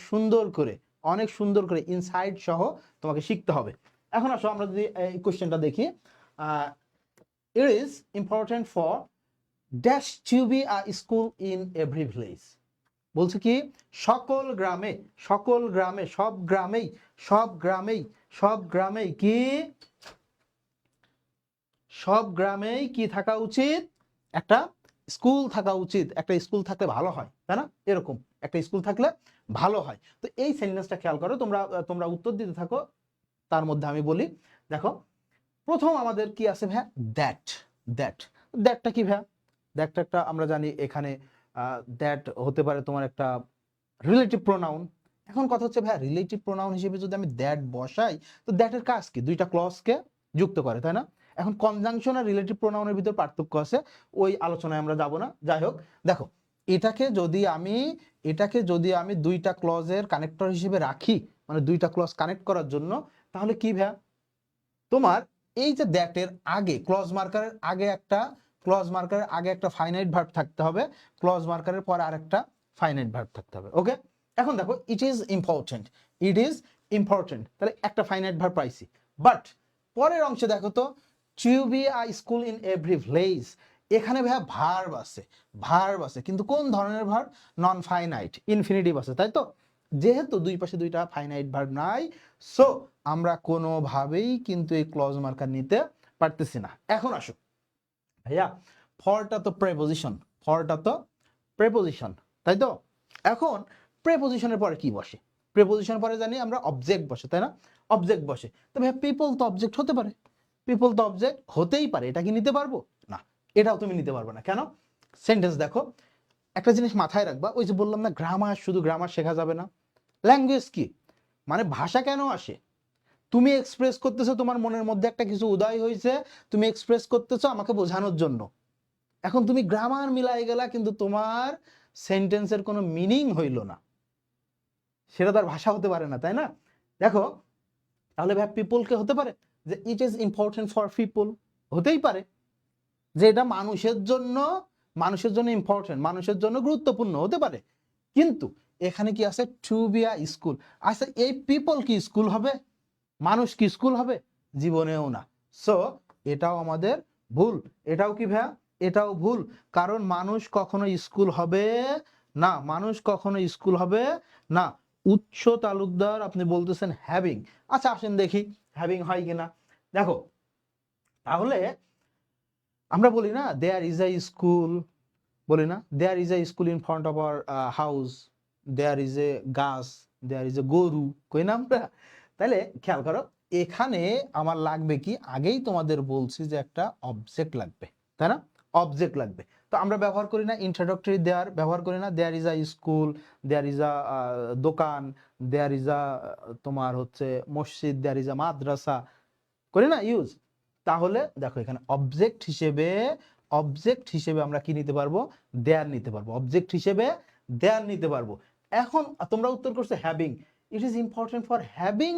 সুন্দর করে ইনসাইড সহ তোমাকে শিখতে হবে। এখন আসো আমরা যদি এই কোশ্চেনটা দেখি, it is important for dash to be a school in every village. বলছে কি সব গ্রামেই কি থাকা উচিত, একটা স্কুল থাকা উচিত। একটা স্কুল থাকলে ভালো হয়, তাই না? এরকম একটা স্কুল থাকলে ভালো হয়। তো এই সেন্টেন্সটা খেয়াল করো, তোমরা উত্তর দিতে থাকো, তার মধ্যে আমি বলি। দেখো প্রথম আমাদের কি আছে ভাইয়া, দ্যাটটা কি ভাইয়া? দ্যাটটা একটা আমরা জানি এখানে দ্যাট হতে পারে তোমার একটা রিলেটিভ প্রোনাউন। এখন কথা হচ্ছে ভাইয়া রিলেটিভ প্রোনাউন হিসেবে যদি আমি দ্যাট বসাই, তো দ্যাটের কাজ কি, দুইটা ক্লজকে যুক্ত করে, তাই না? এখন কনজাংশন আর রিলেটিভ প্রোনাউনের ভিতর পার্থক্য আছে, ওই আলোচনায় আমরা যাব না। যাই হোক, দেখো এটাকে যদি আমি দুইটা ক্লজের কানেক্টর হিসেবে রাখি, মানে দুইটা ক্লজ কানেক্ট করার জন্য, তাহলে কি ভাইয়া, তোমার এই যে দ্যাটের আগে ক্লজ মার্কারের আগে একটা ফাইনাইট ভার্ব থাকতে হবে, ক্লজ মার্কারের পরে আরেকটা ফাইনাইট ভার্ব থাকতে হবে। ওকে, এখন দেখো ইট ইজ ইম্পর্টেন্ট, তাহলে একটা ফাইনাইট ভার্ব পাইছি। বাট পরের অংশে দেখো তো, to be a school in every village, এখানে ভাইয়া ভার্ব আছে, কিন্তু কোন ধরনের ভার্ব, নন ফাইনাইট, ইনফিনিটিভ আছে, তাই তো? যেহেতু দুই পাশে দুইটা ফাইনাইট ভার্ব নাই, সো আমরা কোনোভাবেই কিন্তু এই ক্লজ মার্কার নিতে পারতেছি না। এখন আসো ভাইয়া, ফরটা তো প্রেপোজিশন, তাই তো? এখন প্রেপোজিশনের পরে কি বসে? প্রেপোজিশনের পরে জানি আমরা অবজেক্ট বসে, তাই না? অবজেক্ট বসে, তো ভাইয়া পিপল তো অবজেক্ট হতে পারে, হতেই পারে, এটা কি নিতে পারবো না? এটাও তুমি নিতে পারবে না। কেন? সেন্টেন্স দেখো, একটা জিনিস মাথায় রাখবা, ওই যে বললাম না শুধু গ্রামার শেখা যাবে না। ল্যাঙ্গুয়েজ কি, মানে ভাষা কেন আসে? তুমি এক্সপ্রেস করতেছো, তোমার মনের মধ্যে একটা কিছু উদয় হয়েছে, তুমি এক্সপ্রেস করতেছো আমাকে বোঝানোর জন্য। এখন তুমি গ্রামার মিলাই গেলা, কিন্তু তোমার সেন্টেন্সের কোনো মিনিং হইল না। সেটা তো আর ভাষা হতে পারে না, তাই না? দেখো, তাহলে ভাই পিপলকে হতে পারে যে ইট ইজ ইম্পর্টেন্ট ফর পিপল, হতেই পারে যে এটা মানুষের জন্য ইম্পর্টেন্ট, মানুষের জন্য গুরুত্বপূর্ণ হতে পারে। কিন্তু এখানে কি আছে, টু বি আ স্কুল। আচ্ছা, এই পিপল কি স্কুল হবে? মানুষ কি স্কুল হবে? জীবনেও না। সো এটাও আমাদের ভুল। এটাও কি ভাইয়া? এটাও ভুল। কারণ মানুষ কখনো স্কুল হবে না, মানুষ কখনো স্কুল হবে না। উৎস তালুকদার আপনি বলতেছেন হ্যাভিং। আচ্ছা আসেন দেখি হ্যাভিং হয় কিনা। দেখো, তাহলে আমরা বলি না দেয়ার ইজ আ স্কুল, বলি না there is a school in front of our house, there is a গাছ, দেয়ার ইজ এ গরু, কই না আমরা? তাহলে খেয়াল করো, এখানে আমার লাগবে কি, আগেই তোমাদের বলছি যে একটা অবজেক্ট লাগবে, তাই না? অবজেক্ট লাগবে। তো আমরা ব্যবহার করি না ইন্ট্রোডাক্টরি দেয়ার, ব্যবহার করি না there is a school, there is a দোকান, দেয়ার ইজ আ তোমার হচ্ছে মসজিদ, দেয়ার ইজ আ মাদ্রাসা, করি না ইউজ? তাহলে দেখো এখানে অবজেক্ট হিসেবে আমরা কি নিতে পারবো? দেয়ার নিতে পারবো, অবজেক্ট হিসেবে দেয়ার নিতে পারবো। এখন তোমরা উত্তর করছো having, it is important for having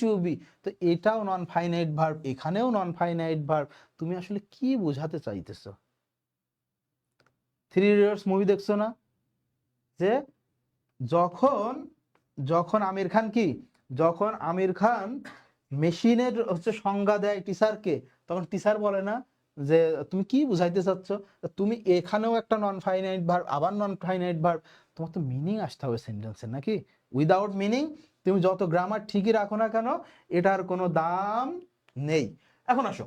to be. তো এটাও নন ফাইনাইট ভার্ব, এখানেও নন ফাইনাইট ভার্ব। তুমি আসলে কি বোঝাতে চাইতেছো? থ্রি ইডিয়টস মুভি দেখছো না? যে যখন যখন আমির খান কি, যখন আমির খান মেশিনের হচ্ছে সংজ্ঞা দেয় টিচারকে, তখন টিচার বলে না যে তুমি কি বুঝাইতে চাচ্ছ? তুমি এখানেও একটা নন ফাইনাইট ভার্ব, আবার নন ফাইনাইট ভার্ব, তোমার তো মিনিং আসতে হবে সেন্টেন্সের, নাকি? উইদাউট মিনিং তুমি যত গ্রামার ঠিকই রাখো না কেন, এটার কোনো দাম নেই। এখন আসো,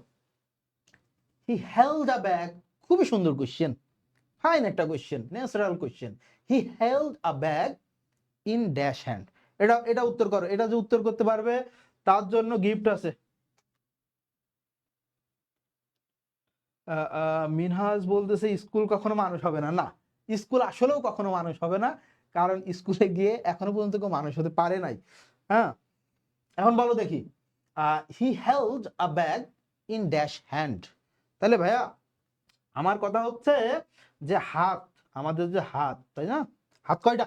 হি হেল্ড আ ব্যাগ, খুবই সুন্দর কোশ্চেন, ফাইন একটা question, natural question. He held a bag in dash hand. এটা এটা উত্তর করো, এটা যে উত্তর করতে পারবে তার জন্য গিফট আছে। মিনহাজ বলতেছে স্কুল কখনো মানুষ হবে না। না, স্কুল আসলেও কখনো মানুষ হবে না, কারণ স্কুলে গিয়ে এখনো পর্যন্ত কেউ মানুষ হতে পারে নাই। হ্যাঁ, এখন বলো দেখি, হি held a bag in dash hand. তাহলে ভাইয়া আমার কথা হচ্ছে যে হাত, আমাদের যে হাত, তাই না? হাত কয়টা?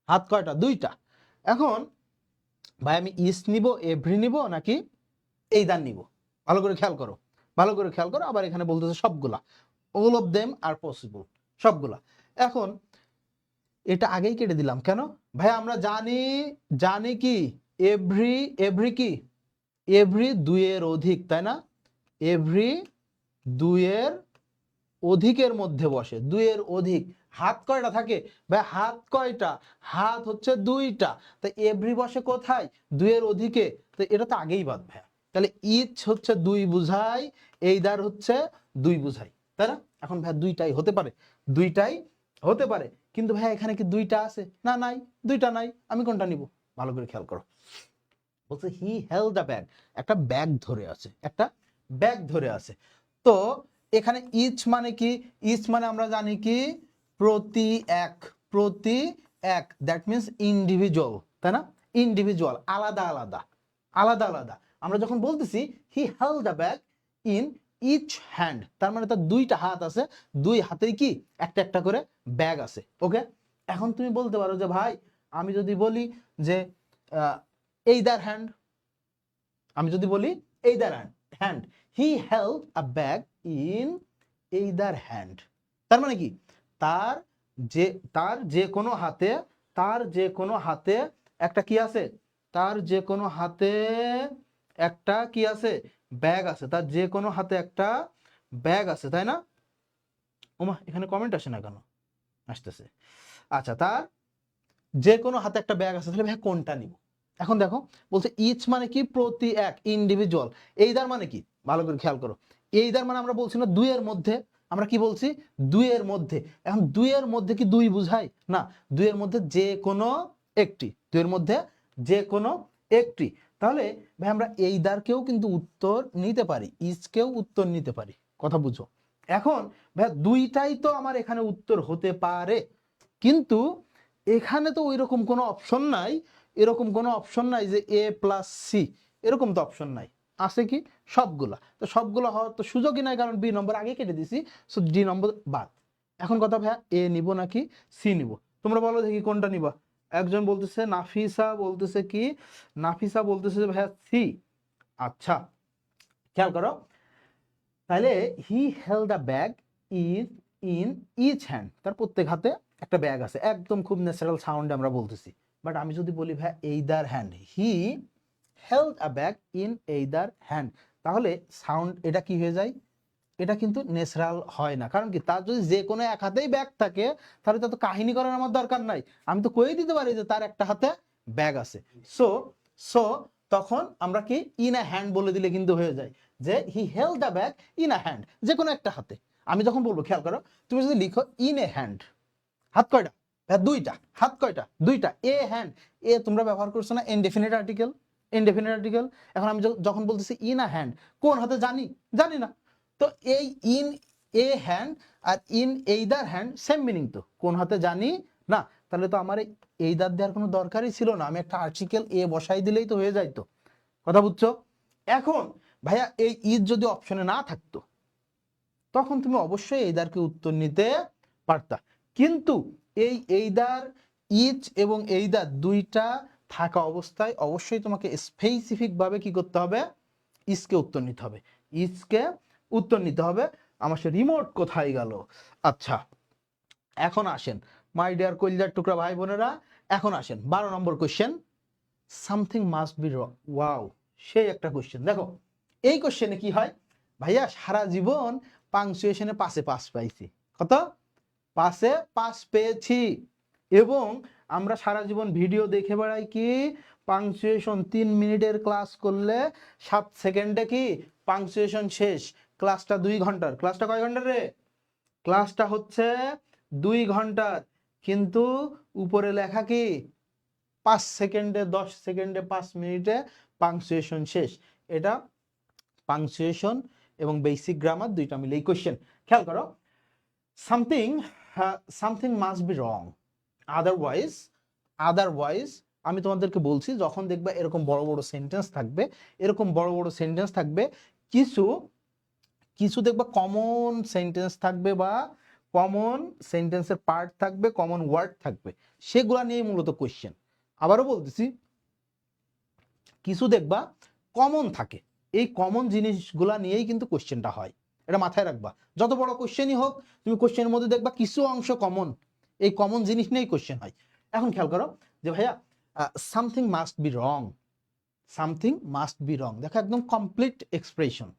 হাত কয়টা? দুইটা। এখন ভাই আমি ইস নিব, এভরি নিব, নাকি এইদার নিব? ভালো করে খেয়াল করো, ভালো করে খেয়াল করো। আবার এখানে বলতেছে সবগুলা, all of them are possible, সবগুলা। এখন এটা আগেই কেটে দিলাম কেন? ভাই আমরা জানি, জানি কি এভরি, এভরি কি এভরি দুইয়ের অধিক, তাই না? এভরি দুইয়ের অধিকের মধ্যে বসে, দুইয়ের অধিক। হাত কয়টা থাকে? ভাই হাত কয়টা? হাত হচ্ছে দুইটা। তো এভরি বসে কোথায়? দুইয়ের অধিকে। তো এটা তো আগেই বাদ ভাইয়া। তাহলে ইচ হচ্ছে দুই বুঝাই, এইদার হচ্ছে দুই বুঝাই, তাই না? এখন ভাই দুইটাই হতে পারে, দুইটাই হতে পারে। কিন্তু ভাই এখানে কি দুইটা আছে? না, নাই, দুইটা নাই। আমি কোনটা নিব? ভালো করে খেয়াল করো। বলছে হি হেল্ড আ ব্যাগ, একটা ব্যাগ ধরে আছে, একটা ব্যাগ ধরে আছে। তো এখানে ইচ মানে কি? ইচ মানে আমরা জানি কি প্রতি এক, প্রতি এক, দ্যাট মিনস ইন্ডিভিজুয়াল, তাই না? ইন্ডিভিজুয়াল, আলাদা আলাদা, আলাদা আলাদা। আমরা যখন বলতেছি he held a bag in each hand, তার মানে তার দুইটা হাত আছে, দুই হাতেই কি একটা একটা করে ব্যাগ আছে। ওকে, এখন তুমি বলতে পারো যে ভাই আমি যদি বলি যে either hand, আমি যদি বলি either hand, he held a bag in either hand, তার মানে কি তার যে কোনো হাতে, তার যে কোনো হাতে একটা কি আছে, তার যে কোনো হাতে একটা কি আছে, ব্যাগ আছে, তার যে কোনো হাতে একটা ব্যাগ আছে, তাই না? ওমা এখানে কমেন্ট আসে না কেন? আসতেছে। আচ্ছা, তার যে কোনো হাতে একটা ব্যাগ আছে, তাহলে ভাই কোনটা নিব? এখন দেখো বলছে ইচ মানে কি প্রতি এক, ইন্ডিভিজুয়াল। এইদার মানে কি? ভালো করে খেয়াল করো, এইদার মানে আমরা বলছি না দুইয়ের মধ্যে, আমরা কি বলছি? দুইয়ের মধ্যে। এখন দুইয়ের মধ্যে কি দুই বুঝায়? না, দুইয়ের মধ্যে যে কোনো একটি, দুইয়ের মধ্যে যে কোনো একটি। তাহলে ভাই আমরা এইদারকেও কিন্তু উত্তর নিতে পারি, ইচকেও উত্তর নিতে পারি, কথা বুঝো। এখন ভাই দুইটাই তো আমার এখানে উত্তর হতে পারে, কিন্তু এখানে তো ওইরকম কোনো অপশন নাই, এরকম কোনো অপশন নাই যে এ প্লাস সি, এরকম তো অপশন নাই। আছে কি? সবগুলা। তো সবগুলো হওয়ার তো সুযোগই নাই, কারণ বি নম্বর আগে কেটে দিছি, সো ডি নম্বর বাদ। এখন কথা ভাইয়া এ নিব নাকি সি নিব? তোমরা বলো দেখি কোনটা নিবা? একজন বলতেছে নাফিসা বলতেছে কি, নাফিসা বলতেছে যে ভাইয়া সি। আচ্ছা, খেয়াল করো তাহলে he held a bag is in each hand, তার প্রত্যেক হাতে একটা ব্যাগ আছে, একদম খুব ন্যাচারাল সাউন্ডে আমরা বলতেছি। বাট আমি যদি বলি ভাই either hand, he held a bag in either hand, তাহলে সাউন্ড এটা কি হয়ে যায়, এটা কিন্তু ন্যাচারাল হয় না। কারণ কি, তার যদি যে কোনো এক হাতেই ব্যাগ থাকে তাহলে তো কাহিনী করার আমার দরকার নাই, আমি তো কয়েই দিতে পারি যে তার একটা হাতে ব্যাগ আছে। সো সো তখন আমরা কি ইন আ হ্যান্ড বলে দিলে কিন্তু হয়ে যায় যে হি held the bag in a hand, যে কোনো একটা হাতে। আমি যখন বলবো, খেয়াল করো, তুমি যদি লিখো ইন এ হ্যান্ড, হাত কয়টা, দুইটা, হাত কয়টা, দুইটা, এ হ্যান্ড, এ তোমরা ব্যবহার করছো না ইনডেফিনিট আর্টিকেল, ইনডেফিনিট আর্টিকেল। এখন আমি যখন বলতেছি ইন আ হ্যান্ড, কোন হাতে জানি, জানি না। তো এই ইন এ হ্যান্ড আর in either hand same meaning তো, কোন হাতে জানি না, তাহলে তো আমার এইদার দেওয়ার কোনো দরকারই ছিল না, আমি একটা আর্টিকেল এ বসাই দিলেই তো হয়ে যাইতো। কথা বুঝছো? এখন ভাইয়া এই ইজ যদি অপশনে না থাকতো তখন তুমি অবশ্যই এইদারকে উত্তর নিতে পারতা, কিন্তু এই এইদার, ইচ এবং এইদার দুইটা থাকা অবস্থায় অবশ্যই তোমাকে স্পেসিফিক ভাবে কি করতে হবে, ইসকে উত্তর নিতে হবে, ইসকে উত্তর নিতে হবে। আমার সে রিমোট কোথায় গেল? আচ্ছা, এখন আসেন মাই ডিয়ার কলিজার টুকরা ভাই বোনেরা, এখন আসেন 12 নম্বর question, something must be wrong. Wow, সেই একটা কোশ্চেন। দেখো এই কোশ্চেনে কি হয়, ভাইয়া সারা জীবন পাংচুয়েশনে পাশে পাস পাইছি, কত পাশে পাস পেয়েছি, এবং আমরা সারা জীবন ভিডিও দেখে বেড়াই কি পাংচুয়েশন 3 মিনিটের ক্লাস করলে 7 সেকেন্ডে কি পাংচুয়েশন শেষ। ক্লাসটা 2 ঘন্টার, ক্লাসটা কয় ঘন্টার রে, ক্লাসটা হচ্ছে 2 ঘন্টার, কিন্তু উপরে লেখা কি 5 সেকেন্ডে, 10 সেকেন্ডে, 5 মিনিটে পাংচুয়েশন শেষ। এটা পাংচুয়েশন এবং বেসিক গ্রামার দুইটা মিলেই কোশ্চেন। খেয়াল করো, something something must be wrong, otherwise, otherwise আমি তোমাদেরকে বলছি যখন দেখবা এরকম বড় বড় সেন্টেন্স থাকবে, এরকম বড় বড় সেন্টেন্স থাকবে, কিছু কিছু দেখবা কমন সেন্টেন্স থাকবে বা কমন সেন্টেন্সের পার্ট থাকবে, কমন ওয়ার্ড থাকবে, সেগুলা নিয়ে মূলত কোশ্চেন। আবারও বলতেছি, কিছু দেখবা কমন থাকে, এই কমন জিনিসগুলা নিয়েই কিন্তু কোশ্চেনটা হয়, এটা মাথায় রাখবা। যত বড় কোশ্চেনই হোক, তুমি কোশ্চেনের মধ্যে দেখবা কিছু অংশ কমন, এই কমন জিনিস নিয়েই কোশ্চেন হয়। এখন খেয়াল করো যে ভাইয়া something must be wrong, something must be wrong, দেখো একদম complete expression,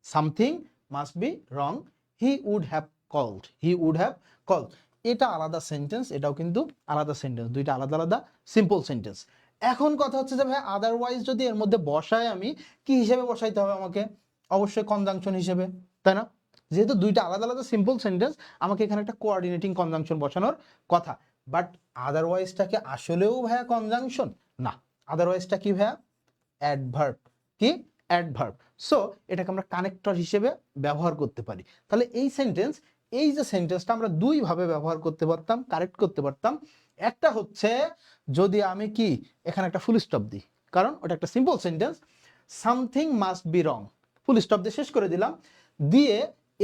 something must be wrong, he would have called, he would have called, এটা আলাদা সেন্টেন্স, এটাও কিন্তু আলাদা সেন্টেন্স, দুইটা আলাদা আলাদা সিম্পল সেন্টেন্স। এখন কথা হচ্ছে যে ভাই আদারওয়াইজ যদি এর মধ্যে বসায়, আমি কি হিসেবে বসাইতে হবে আমাকে, অবশ্যই কনজাংশন হিসেবে, তাই না? যেহেতু দুইটা আলাদা আলাদা সিম্পল সেন্টেন্স, আমাকে এখানে একটা কোঅর্ডিনেটিং কনজাংশন বসানোর কথা। বাট আদারওয়াইজটাকে আসলেও ভাইয়া কনজাংশন না, আদারওয়াইজটা কি ভাইয়া অ্যাডভার্ব, কি অ্যাডভার্ব। সো এটাকে আমরা কানেক্টর হিসেবে ব্যবহার করতে পারি। তাহলে এই সেন্টেন্স, এই যে সেন্টেন্সটা আমরা দুই ভাবে ব্যবহার করতে পারতাম, কারেক্ট করতে পারতাম। একটা হচ্ছে যদি আমি কি এখানে একটা ফুল স্টপ দিই, কারণ ওটা একটা simple sentence, something must be wrong, full stop দিয়ে শেষ করে দিলাম, দিয়ে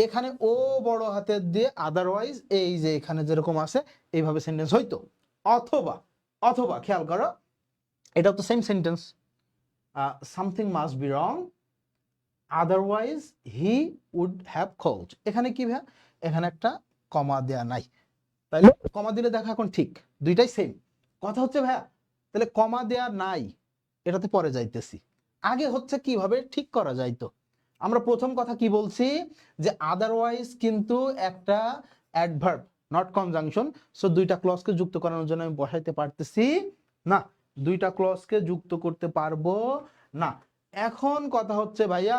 এখানে ও বড় হাতের দিয়ে আদারওয়াইজ এই যে এখানে যেরকম আছে এইভাবে সেন্টেন্স হইতো। অথবা, অথবা খেয়াল করো, এটাও তো same sentence, something must be wrong otherwise he would have called, এখানে কি ভাইয়া, এখানে একটা কমা দেয়া নাই, তাইলে কমা দিলে দেখো এখন ঠিক, দুইটাই সেম। কথা হচ্ছে ভাইয়া তাহলে কমা দেয়া নাই, এটাতে পরে যাইতেছি, আগে হচ্ছে কিভাবে ঠিক করা যাইতো। আমরা প্রথম কথা কি বলছি যে আদারওয়াইজ কিন্তু একটা অ্যাডভার্ব, নট কনজাংশন। সো দুইটা ক্লজকে যুক্ত করানোর জন্য আমি বসাইতে পারতেছি না, দুইটা ক্লজকে যুক্ত করতে পারবো না। এখন কথা হচ্ছে ভাইয়া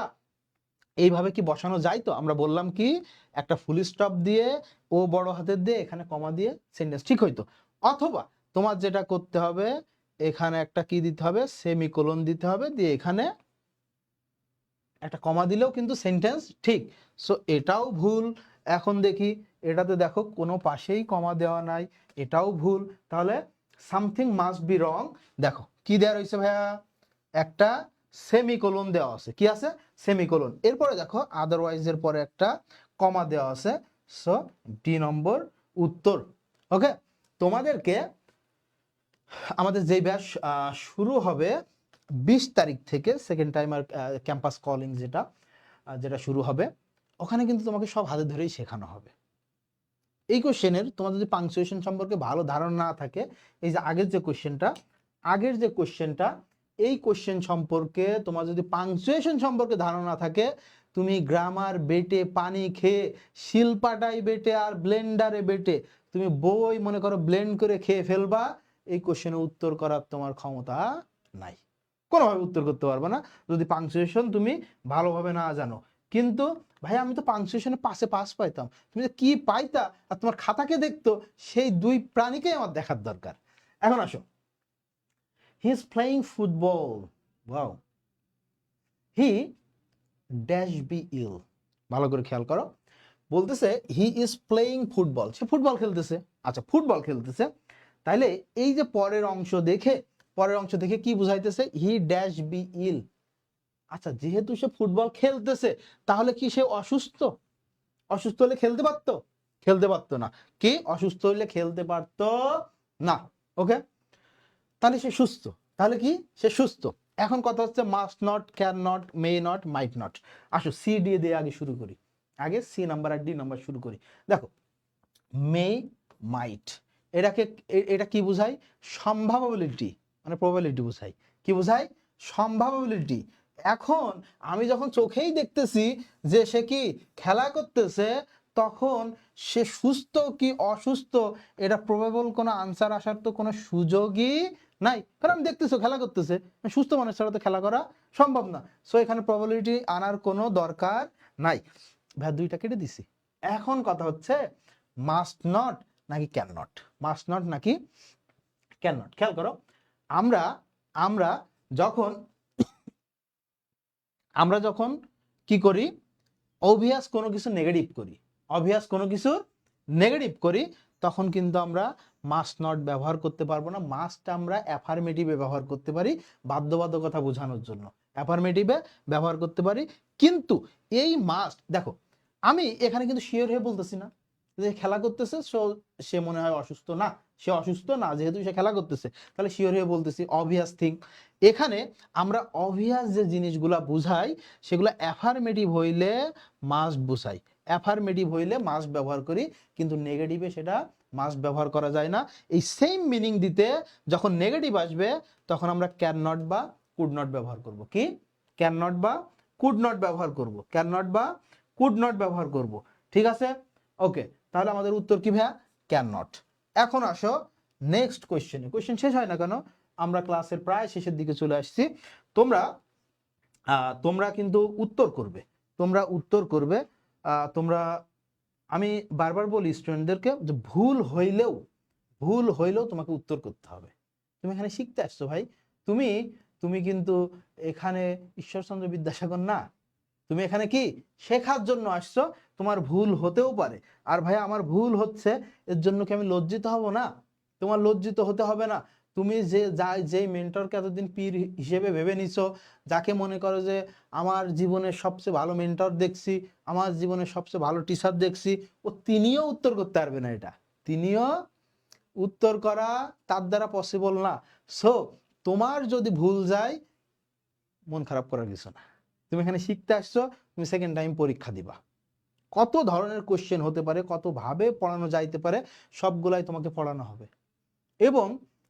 এইভাবে কি বসানো যায়? তো আমরা বললাম কি একটা ফুল স্টপ দিয়ে ও বড় হাতের দিয়ে এখানে কমা দিয়ে সেন্টেন্স ঠিক হইতো। অথবা তোমার যেটা করতে হবে, এখানে একটা কি দিতে হবে, সেমিকোলন দিতে হবে, দিয়ে এখানে একটা কমা দিলেও কিন্তু সেন্টেন্স ঠিক। সো এটাও ভুল। এখন দেখি এটাতে দেখো কোনো পাশেই কমা দেওয়া নাই, এটাও ভুল। তাহলে সামথিং মাস্ট বি রং, দেখো কি দেওয়া রয়েছে ভাইয়া, একটা সেমিকোলন দেওয়া আছে, কি আছে, সেমিকোলন। এরপরে দেখো আদারওয়াইজ এর পরে একটা কমা দেওয়া আছে। সো ডি নম্বর উত্তর। ওকে, তোমাদেরকে আমাদের যে ব্যাচ শুরু হবে 20 তারিখ থেকে, সেকেন্ড টাইমার ক্যাম্পাস কলিং যেটা যেটা শুরু হবে, ওখানে কিন্তু তোমাকে সব হাতে ধরেই শেখানো হবে। এই কোশ্চেনের তোমার যদি পাংচুয়েশন সম্পর্কে ভালো ধারণা না থাকে, এই যে আগের যে কোশ্চেনটা, এই কোশ্চেন সম্পর্কে তোমার যদি পাংচুয়েশন সম্পর্কে ধারণা না থাকে, তুমি গ্রামার বেটে, পানি খেয়ে, শিলপাটাই বেটে আর ব্লেন্ডারে বেটে তুমি বই মনে করো ব্লেন্ড করে খেয়ে ফেলবা, এই কোশ্চেনের উত্তর করার তোমার ক্ষমতা নাই, কোনোভাবে উত্তর করতে পারবে না যদি পাংচুয়েশন তুমি ভালোভাবে না জানো। কিন্তু ভাই আমি তো পাংচুয়েশনে পাশে পাস পাইতাম, তুমি যে কি পাইতা আর তোমার খাতাকে দেখতো, সেই দুই প্রাণীকেই আমার দেখার দরকার। এখন আসো, he is playing football, wow, he dash be ill, ভালো করে খেয়াল করো, বলতেছে হি ইজ প্লেয়িং ফুটবল, সে ফুটবল খেলতেছে। আচ্ছা ফুটবল খেলতেছে, তাইলে এই যে পরের অংশ দেখে কি বুঝাইতেছে, হি ড্যাশ বি ইল। আচ্ছা যেহেতু সে ফুটবল খেলতেছে, তাহলে কি সে অসুস্থ? অসুস্থ হলে খেলতে পারতো? খেলতে পারতো না। কি অসুস্থ হলে খেলতে পারতো না? ওকে, তাহলে সে সুস্থ। তাহলে কি সে সুস্থ। এখন কথা হচ্ছে must not, can not, may not, might not. আসো সি দিয়ে আগে শুরু করি, আগে সি নাম্বার আর ডি নাম্বার শুরু করি। দেখো মে, মাইট, এটা কি বোঝায়? সম্ভাববিলিটি, মানে প্রবাবিলিটি বোঝায়। কি বোঝায়? সম্ভাববিলিটি। এখন আমি যখন চোখেই দেখতেছি যে সে কি খেলা করতেছে, তখন সে সুস্থ কি অসুস্থ, এটা প্রবাবল কোনো আনসার আসার তো কোনো সুযোগই নাই, কারণ আমি দেখতেছো খেলা করতেছে, সুস্থ মানুষ ছাড়া তো খেলা করা সম্ভব না। সো এখানে প্রবাবিলিটি আনার কোনো দরকার নাই, ভাই দুইটা কেটে দিছি। এখন কথা হচ্ছে মাস্ট নট নাকি ক্যান নট, মাস্ট নট নাকি ক্যান নট। খেয়াল করো, আমরা আমরা যখন আমরা যখন কি করি, অবভিয়াস কোনো কিছু নেগেটিভ করি, অবভিয়াস কোনো কিছু নেগেটিভ করি, তখন কিন্তু আমরা মাস্ট নট ব্যবহার করতে পারবো না। মাস্ট আমরা অ্যাফার্মেটিভে ব্যবহার করতে পারি, বাধ্যবাধকতা বোঝানোর জন্য অ্যাফার্মেটিভে ব্যবহার করতে পারি। কিন্তু এই মাস্ট, দেখো আমি এখানে কিন্তু শিওর হয়ে বলতেছি না যে খেলা করতেছে সে মনে হয় অসুস্থ না, সে অসুস্থ না, যেহেতু সে খেলা করতেছে তাহলে শিওর হয়ে বলতেছি অবভিয়াস থিং। এখানে আমরা অবভিয়াস যে জিনিসগুলা বুঝাই, সেগুলো অ্যাফার্মেটিভ হইলে মাস্ট বুঝাই, অ্যাফার্মেটিভ হইলে মাস্ট ব্যবহার করি, কিন্তু নেগেটিভে সেটা মাস্ট ব্যবহার করা যায় না। এই সেম মিনিং দিতে যখন নেগেটিভ আসবে, তখন আমরা ক্যান নট বা কুড নট ব্যবহার করব। কি ক্যান নট বা কুড নট ব্যবহার করব, ক্যান নট বা কুড নট ব্যবহার করব। ঠিক আছে, ওকে, তাহলে আমাদের উত্তর কি ভাইয়া? Can not. এখন আসো নেক্সট কোয়েশ্চেনে, কোয়েশ্চেন শেষ হয় না কেন, আমরা ক্লাসের প্রায় শেষের দিকে চলে আসছি। তোমরা তোমরা কিন্তু উত্তর করবে, তোমরা উত্তর করবে, তোমরা, আমি বারবার বলি স্টুডেন্টদেরকে যে ভুল হইলেও তোমাকে উত্তর করতে হবে। তুমি এখানে শিখতে আসছো ভাই, তুমি তুমি কিন্তু এখানে ঈশ্বরচন্দ্র বিদ্যাসাগর না, তুমি এখানে কি শেখার জন্য আসছো। তোমার ভুল হতেও পারে, আর ভাই আমার ভুল হচ্ছে, এর জন্য কি আমি লজ্জিত হব না? তোমার লজ্জিত হতে হবে না। তুমি যেই মেন্টরকে এতদিন পীর হিসেবে ভেবে নিছো, যাকে মনে করো যে আমার জীবনের সবচেয়ে ভালো মেন্টর দেখছি, আমার জীবনের সবচেয়ে ভালো টিচার দেখছি, তিনিও উত্তর করতে পারবে না, এটা তিনিও উত্তর করা তার দ্বারা পসিবল না। সো তোমার যদি ভুল যায়, মন খারাপ করার কিছু না, তুমি এখানে শিখতে আসছো, তুমি সেকেন্ড টাইম পরীক্ষা দিবা। কত ধরনের কোশ্চেন হতে পারে, কত ভাবে পড়ানো যাইতে পারে, সবগুলাই তোমাকে পড়ানো হবে। এবং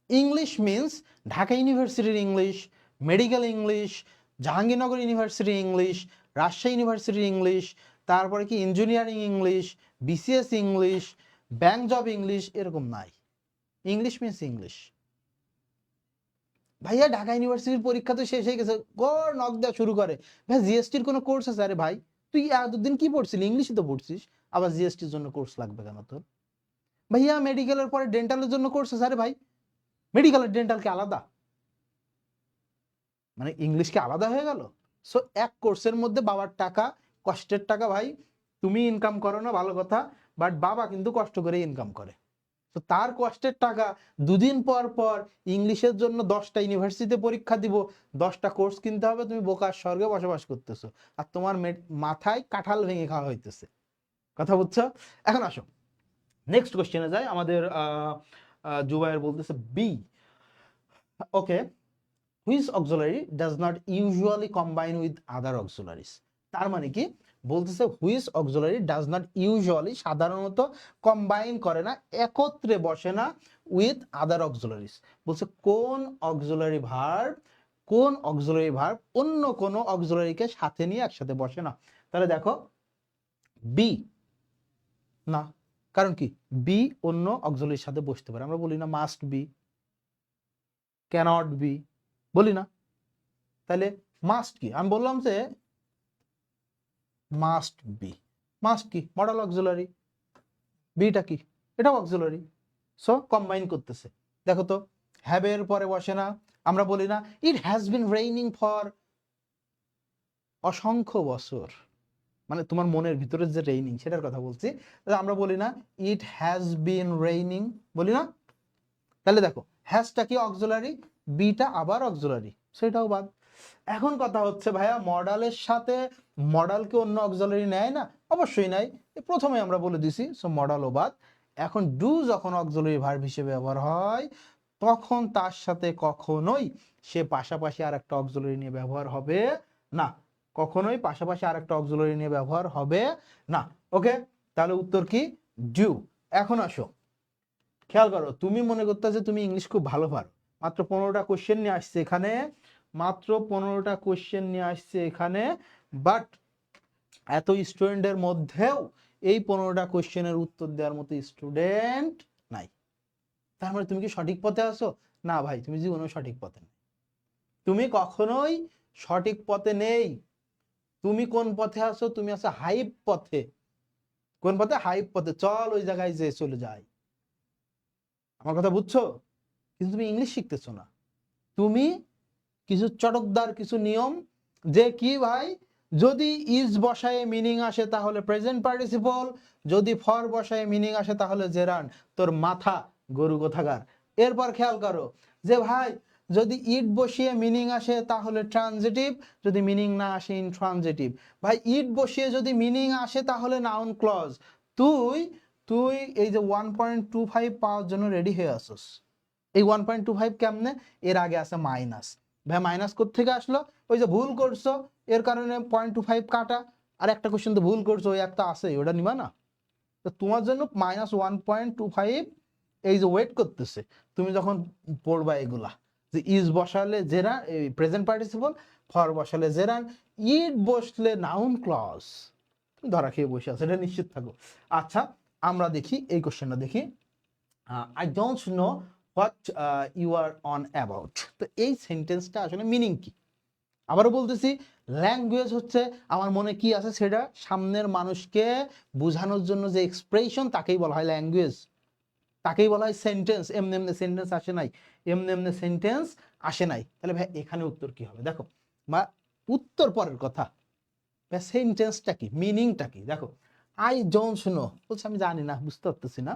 ইংলিশ মিন্স ঢাকা ইউনিভার্সিটির ইংলিশ, মেডিকেল ইংলিশ, জাহাঙ্গীরনগর ইউনিভার্সিটির ইংলিশ, রাজশাহী ইউনিভার্সিটির ইংলিশ, তারপরে কি engineering English, BCS English, bank job English, এরকম নাই। English means English. ভাইয়া ঢাকা ইউনিভার্সিটির পরীক্ষা তো শেষ হয়ে গেছে, গড় নক দেওয়া শুরু করে, ভাই জিএসটির কোনো কোর্স আছে? আরে ভাই তুই এতদিন কি পড়ছিলি? ইংলিশই তো পড়ছিস, আবার জিএসটির জন্য কোর্স লাগবে কেন তোর? ভাইয়া মেডিকেলের পরে ডেন্টালের জন্য কোর্স আছে। আরে ভাই মেডিকেল আর ডেন্টাল কি আলাদা? মানে ইংলিশ কি আলাদা হয়ে গেল? সো এক কোর্সের মধ্যে বাবার টাকা, কষ্টের টাকা, ভাই তুমি ইনকাম করো না ভালো কথা, বাট বাবা কিন্তু কষ্ট করে ইনকাম করে। তো তার কষ্টের টাকা, দুদিন পর পর ইংলিশের জন্য 10টা ইউনিভার্সিটিতে পরীক্ষা দিব, 10টা কোর্স কিনতে হবে, তুমি বোকার স্বর্গে বসবাস করতেছো, আর তোমার মাথায় কাঁঠাল ভেঙে খাওয়া হইতেছে। কথা বুঝছো? এখন আসো নেক্সট কোশ্চেনে যাই। আমাদের জুবায়ের বলতেছে B, okay, which auxiliary does not usually combine with other auxiliaries. তার মানে কি বলতেছে, which auxiliary does not usually, সাধারণত কম্বাইন করে না, একত্রে বসে না, উইথ আদার অক্সিলারিজ। বলছে কোন অক্সিলারি ভার্ব অন্য কোন অক্সিলারিকে সাথে নিয়ে একসাথে বসে না। তাহলে দেখো বি না, কারণ কি বি অন্য অক্সিলারির সাথে বসতে পারে। আমরা বলি না মাস্ট বি, ক্যানট বি, বলি না। তাহলে মাস্ট কি, আমি বললাম যে মাস্ট বি, মাস্ট কি মডেল অক্সিলারি, বিটা কি এটাও অক্সিলারি, সো কম্বাইন করতেছে। দেখো তো হ্যাভ এর পরে বসে না, আমরা বলি না it has been raining for অসংখ্য বছর, মানে তোমার মনের ভিতরে যে রেইনিং সেটার কথা বলছি। তাহলে আমরা বলি না ইট হ্যাজ বিন রেইনিং, বলি না। তাহলে দেখো হ্যাজটা কি অক্সিলারি, বিটা আবার অক্সিলারি, সেটাও বাদ। এখন কথা হচ্ছে ভাইয়া মডালের সাথে মডালকে অন্য অক্সিলারি নেয় না? অবশ্যই নাই, প্রথমে আমরা বলে দিছি, সো মডালও বাদ। এখন ডু যখন অক্সিলারি ভার্ব হিসেবে ব্যবহার হয় তখন তার সাথে কখনোই সে পাশাপাশি আর একটা অক্সিলারি নিয়ে ব্যবহার হবে না, কখনোই পাশাপাশি আর একটা অক্সিলারি নিয়ে ব্যবহার হবে না। ওকে, তাহলে উত্তর কি ডু। এখন আসো খেয়াল করো, তুমি মনে করতে যে তুমি ইংলিশ খুব ভালো পারো, মাত্র 15টা কোশ্চেন নিয়ে আসছে এখানে, মাত্র 15টা কোশ্চেন নিয়ে আসছে এখানে, বাট এত স্টুডেন্টের মধ্যেও এই 15টা কোশ্চেনের উত্তর দেওয়ার মতো স্টুডেন্ট নাই। তার মানে তুমি কি সঠিক পথে আছো? না ভাই, তুমি জীবনেও সঠিক পথে নেই, তুমি কখনোই সঠিক পথে নেই। তুমি কোন পথে আছো? তুমি আছো হাইপ পথে। কোন পথে? হাইপ পথে। চল ওই জায়গায় যে চলে যাই, আমার কথা বুঝছো? কিন্তু তুমি ইংলিশ শিখতেছো না, তুমি কিছু চটকদার কিছু নিয়ম, যে কি ভাই যদি ইজ বসায় মিনিং আসে তাহলে প্রেজেন্ট পার্টিসিপল, যদি ফর বসায় মিনিং আসে তাহলে জেরান্ড। তোর মাথা গরু কোথাকার। এরপর খেয়াল করো যে ভাই যদি ইট বসিয়ে মিনিং আসে তাহলে ট্রানজিটিভ, যদি মিনিং না আসে ইনট্রানজিটিভ। ভাই ইট বসিয়ে যদি মিনিং আসে তাহলে নাউন ক্লজ। তুই তুই এই যে 1.25 পাওয়ার জন্য রেডি হয়ে আসোস। এই 1.25 কেমনে? এর আগে আছে মাইনাস। ভাই মাইনাস কোত্থেকে আসলো? ওই যে ভুল করছো এর কারণে 0.25 কাটা, আর একটা কোশ্চেন তো ভুল করছো, ওই একটা আছে, ওটা নিবা না? তো তোমার জন্য -1.25 এই যে ওয়েট করতেছে। তুমি যখন পড়বা এগুলা, যে ইজ বসালে জেরা এই প্রেজেন্ট পার্টিসিপল, ফর বসালে জেরান, ইট বসলে নাউন ক্লজ, তুমি ধরা খেয়ে বসে আছো, এটা নিশ্চিত থাকো। আচ্ছা আমরা দেখি এই কোশ্চেনটা দেখি। I don't know what you are on about. তো এই সেন্টেন্সটা আসলে মিনিং কি? আবারও বলতেছি, ল্যাঙ্গুয়েজ হচ্ছে আমার মনে কি আছে সেটা সামনের মানুষকে বোঝানোর জন্য যে এক্সপ্রেশন, তাকেই বলা হয় ল্যাঙ্গুয়েজ, তাকেই বলা হয় সেন্টেন্স। এমনি এমনি সেন্টেন্স আসে নাই, এমনি এমনি সেন্টেন্স আসে নাই। তাহলে ভাই এখানে উত্তর কি হবে? দেখো বা উত্তর পরের কথা, ভাই সেন্টেন্সটা কি, মিনিংটা কি? দেখো আই ডোন্ট নো বলছে আমি জানি না, বুঝতে পারতেছি না।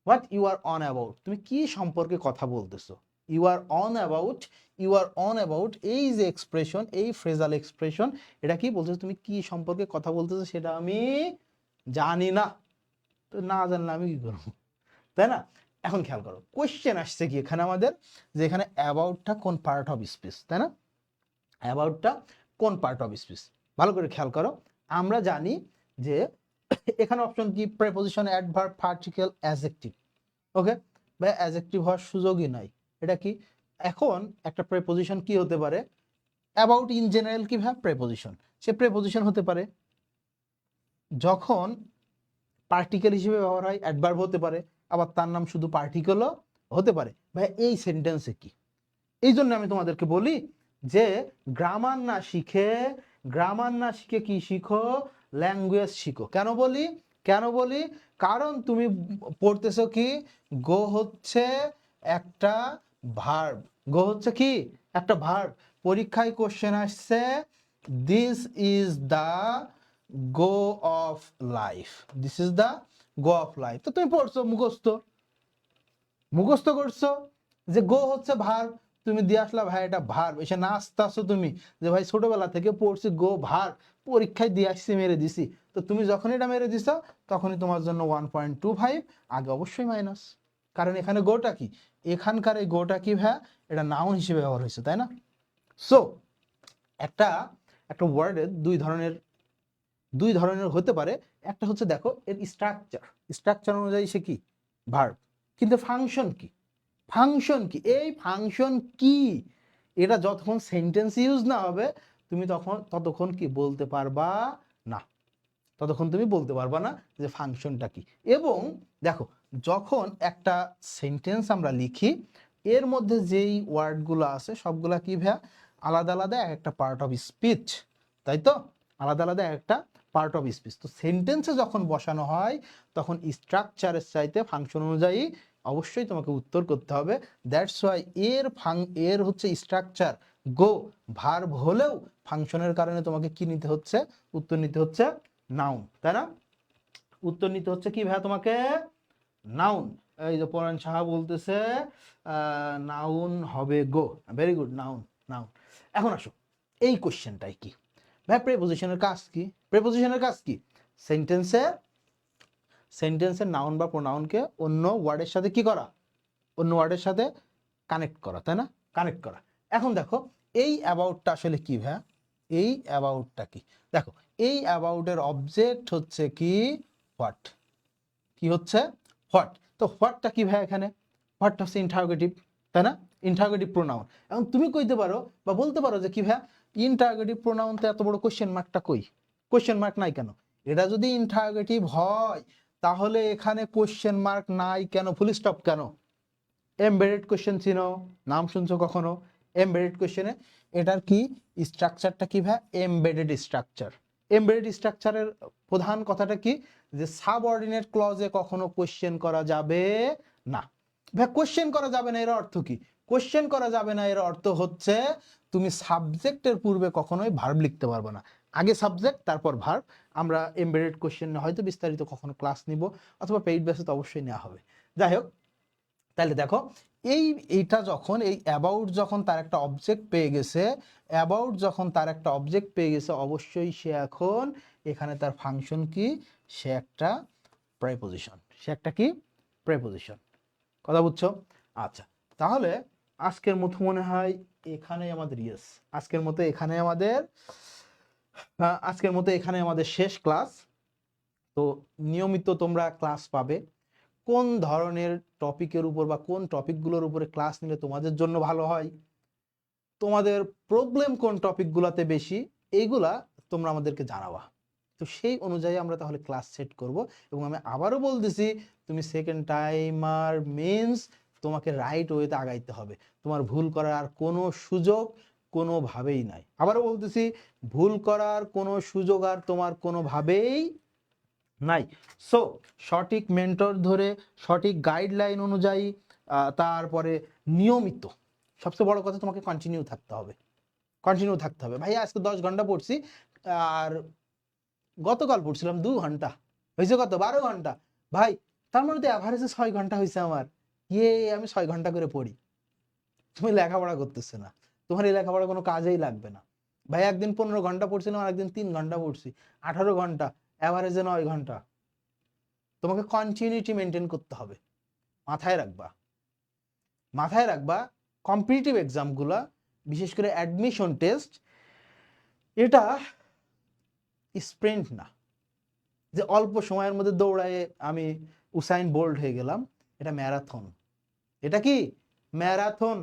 What you are on about, তুমি কি সম্পর্কে কথা বলতেছো? You are on about, you are on about, এই যে এক্সপ্রেশন, এই ফ্রেজাল এক্সপ্রেশন, এটা কি বলতেছো? তুমি কি সম্পর্কে কথা বলতেছো সেটা আমি জানি না। তো না জানলে আমি কি করবো, তাই না? এখন খেয়াল করো কোয়েশ্চেন আসছে কি এখানে আমাদের, যে এখানে অ্যাবাউটটা কোন পার্ট অফ স্পিচ, তাই না? অ্যাবাউটটা কোন পার্ট অফ স্পিচ, ভালো করে খেয়াল করো। আমরা জানি যে এখানে অপশন কি, প্রেপোজিশন, অ্যাডভার্ব, পার্টিকেল, অ্যাডজেক্টিভ। ওকে, বা অ্যাডজেক্টিভ হওয়ার সুযোগই নাই। এটা কি? এখন একটা প্রেপোজিশন কি হতে পারে? অ্যাবাউট ইন জেনারেল কি ভাবে প্রেপোজিশন, সে প্রেপোজিশন হতে পারে যখন পার্টিকেল হিসেবে ব্যবহার হয়, অ্যাডভার্ব হতে পারে, আবার তার নাম শুধু পার্টিকেলও হতে পারে। ভাই এই সেন্টেন্সে কি? এই জন্য আমি তোমাদেরকে বলি যে গ্রামার না শিখে, গ্রামার না শিখে কি শিখো? ল্যাঙ্গুয়েজ শিখো। কেন বলি? কেন বলি? কারণ তুমি পড়তেছো কি, গো হচ্ছে একটা ভার্ব। গো হচ্ছে কি? একটা ভার্ব। পরীক্ষায় কোশ্চেন আসছে this is the go of life, this is the go of life. তো তুমি পড়ছো, মুখস্থ মুখস্থ করছো যে গো হচ্ছে ভার্ব, তুমি দিয়ে আসলা ভাই এটা ভার্ব, এসে না আসতেছো তুমি যে ভাই ছোটবেলা থেকে পড়ছি গো ভার্ব, পরীক্ষায় দিয়ে আসছি মেরে দিছি। তো তুমি যখন এটা মেরে দিছো তখনই তোমার জন্য 1.25, আগে অবশ্যই মাইনাস। কারণ এখানে গোটা কি, এখানকার এই গোটা কি ভাইয়া, এটা নাউন হিসেবে ব্যবহার হয়েছে, তাই না? সো একটা একটা ওয়ার্ডের দুই ধরনের হতে পারে। একটা হচ্ছে দেখো এর স্ট্রাকচার অনুযায়ী সে কি ভার্ব, কিন্তু ফাংশন কি, এই ফাংশন কি, এটা যতক্ষণ সেন্টেন্স ইউজ না হবে তুমি ততক্ষণ কি বলতে পারবা না, যে ফাংশনটা কি। এবং দেখো যখন একটা সেন্টেন্স আমরা লিখি এর মধ্যে যেই ওয়ার্ডগুলো আছে সবগুলা কি ভাইয়া আলাদা আলাদা একটা পার্ট অফ স্পিচ, তাই তো? আলাদা আলাদা একটা পার্ট অফ স্পিচ। তো সেন্টেন্সে যখন বসানো হয় তখন স্ট্রাকচারের চাইতে ফাংশন অনুযায়ী অবশ্যই তোমাকে উত্তর করতে হবে। দ্যাটস ওয়াই এর হচ্ছে স্ট্রাকচার গো, ভার্ব হলেও ফাংশনের কারণে তোমাকে কি নিতে হচ্ছে, উত্তর নিতে হচ্ছে নাউন, তাই না? উত্তর নিতে হচ্ছে কি ভাইয়া তোমাকে, নাউন। এই যে পরাণ সাহা বলতেছে নাউন হবে গো, ভেরি গুড, নাউন। এখন আসো এই কোশ্চেনটাই কি ভাই, প্রেপোজিশনের কাজ কি? সেন্টেন্সের নাউন বা প্রোনাউনকে অন্য ওয়ার্ডের সাথে কি করা, অন্য ওয়ার্ডের সাথে কানেক্ট করা, তাই না? কানেক্ট করা। এখন দেখো এই অ্যাবাউটটা আসলে কি ভাইয়া, এই অ্যাবাউটটা কি? দেখো এই অ্যাবাউটের অবজেক্ট হচ্ছে কি হোয়াট, কি হচ্ছে হোয়াট। তো হোয়াটটা কি ভাই, এখানে হোয়াটটা হচ্ছে ইন্টারোগেটিভ, তাই না? Interrogative pronoun. এখন তুমি কইতে পারো বা বলতে পারো যে কি ভাই ইন্টারোগেটিভ প্রোনাউনতে এত বড় কোশ্চেন মার্কটা কই, কোশ্চেন মার্ক নাই কেন? এটা যদি ইন্টারোগেটিভ হয় তাহলে এখানে কোশ্চেন মার্ক নাই কেন, ফুল স্টপ কেন? এমবেডেড কোশ্চেন চিনো, নাম শুনছো কখনো? এমবেডেড কোশ্চেনে এটার কি স্ট্রাকচারটা কি ভাই, এমবেডেড স্ট্রাকচারের প্রধান কথাটা কি, যে সাবঅর্ডিনেট ক্লজে কখনো কোশ্চেন করা যাবে না। ভাই কোশ্চেন করা যাবে না এর অর্থ কি? কোশ্চেন করা যাবে না এর অর্থ হচ্ছে তুমি সাবজেক্টের পূর্বে কখনোই ভার্ব লিখতে পারবে না, আগে সাবজেক্ট তারপর ভার্ব। আমরা এমবেডেড কোশ্চেন হয়তো বিস্তারিত কখনো ক্লাস নিব, অথবা পেইড বেসে তো অবশ্যই নেওয়া হবে। যাই হোক, তাহলে দেখো এইটা যখন এই অ্যাবাউট যখন তার একটা অবজেক্ট পেয়ে গেছে, অবশ্যই সে এখন এখানে তার ফাংশন কি, সে একটা প্রেপোজিশন, কথা বুঝছো? আচ্ছা, তাহলে আজকের মতো মনে হয় এখানেই আমাদের এখানে আমাদের শেষ ক্লাস। তো নিয়মিত তোমরা ক্লাস পাবে। কোন ধরনের টপিকের উপর বা কোন টপিকগুলোর উপরে ক্লাস নিলে তোমাদের জন্য ভালো হয়, তোমাদের প্রবলেম কোন টপিকগুলোতে বেশি, এইগুলা তোমরা আমাদেরকে জানাবা। তো সেই অনুযায়ী আমরা তাহলে ক্লাস সেট করব। এবং আমি আবারও বলতেছি, তুমি সেকেন্ড টাইমার মিন্স তোমাকে রাইট ওয়েতে আগাইতে হবে, তোমার ভুল করার আর কোনো সুযোগ কোনোভাবেই নাই। আবারও বলতেছি, ভুল করার কোনো সুযোগ আর তোমার কোনোভাবেই নাই। সো সঠিক মেন্টর ধরে, সঠিক গাইডলাইন অনুযায়ী, তারপরে নিয়মিত, সবচেয়ে বড় কথা তোমাকে কন্টিনিউ থাকতে হবে। ভাই আজকে 10 ঘন্টা পড়ছি, আর গতকাল পড়ছিলাম 2 ঘন্টা, হয়েছে কত 12 ঘন্টা। ভাই তার মধ্যে অ্যাভারেজে 6 ঘন্টা হয়েছে আমার, আমি 6 ঘন্টা করে পড়ি। তুমি লেখাপড়া করতেছে না, তোমার এই লেখাপড়া কোনো কাজেই লাগবে না। ভাই একদিন 15 ঘন্টা পড়ছিলাম, আর একদিন 3 ঘন্টা পড়ছি, 18 ঘন্টা, অ্যাভারেজে 9 ঘন্টা। তোমাকে কন্টিনিউটি মেনটেন করতে হবে, মাথায় রাখবা। কম্পিটিটিভ এক্সামগুলা, বিশেষ করে অ্যাডমিশন টেস্ট, এটা স্প্রিন্ট না যে অল্প সময়ের মধ্যে দৌড়ায় আমি উসাইন বোল্ট হয়ে গেলাম। এটা ম্যারাথন। এটা কি ম্যারাথন,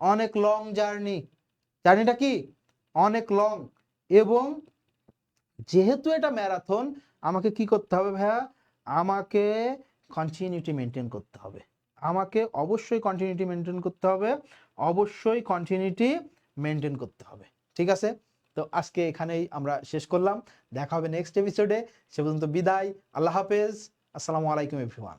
অনেক লং জার্নিটা কি অনেক লং। এবং যেহেতু এটা ম্যারাথন, আমাকে কি করতে হবে ভাইয়া, আমাকে কন্টিনিউটি মেনটেন করতে হবে, অবশ্যই কন্টিনিউটি মেনটেন করতে হবে। ঠিক আছে, তো আজকে এখানেই আমরা শেষ করলাম, দেখা হবে নেক্সট এপিসোডে। সে পর্যন্ত বিদায়, আল্লাহ হাফেজ, আসসালামু আলাইকুম এভরিওয়ান।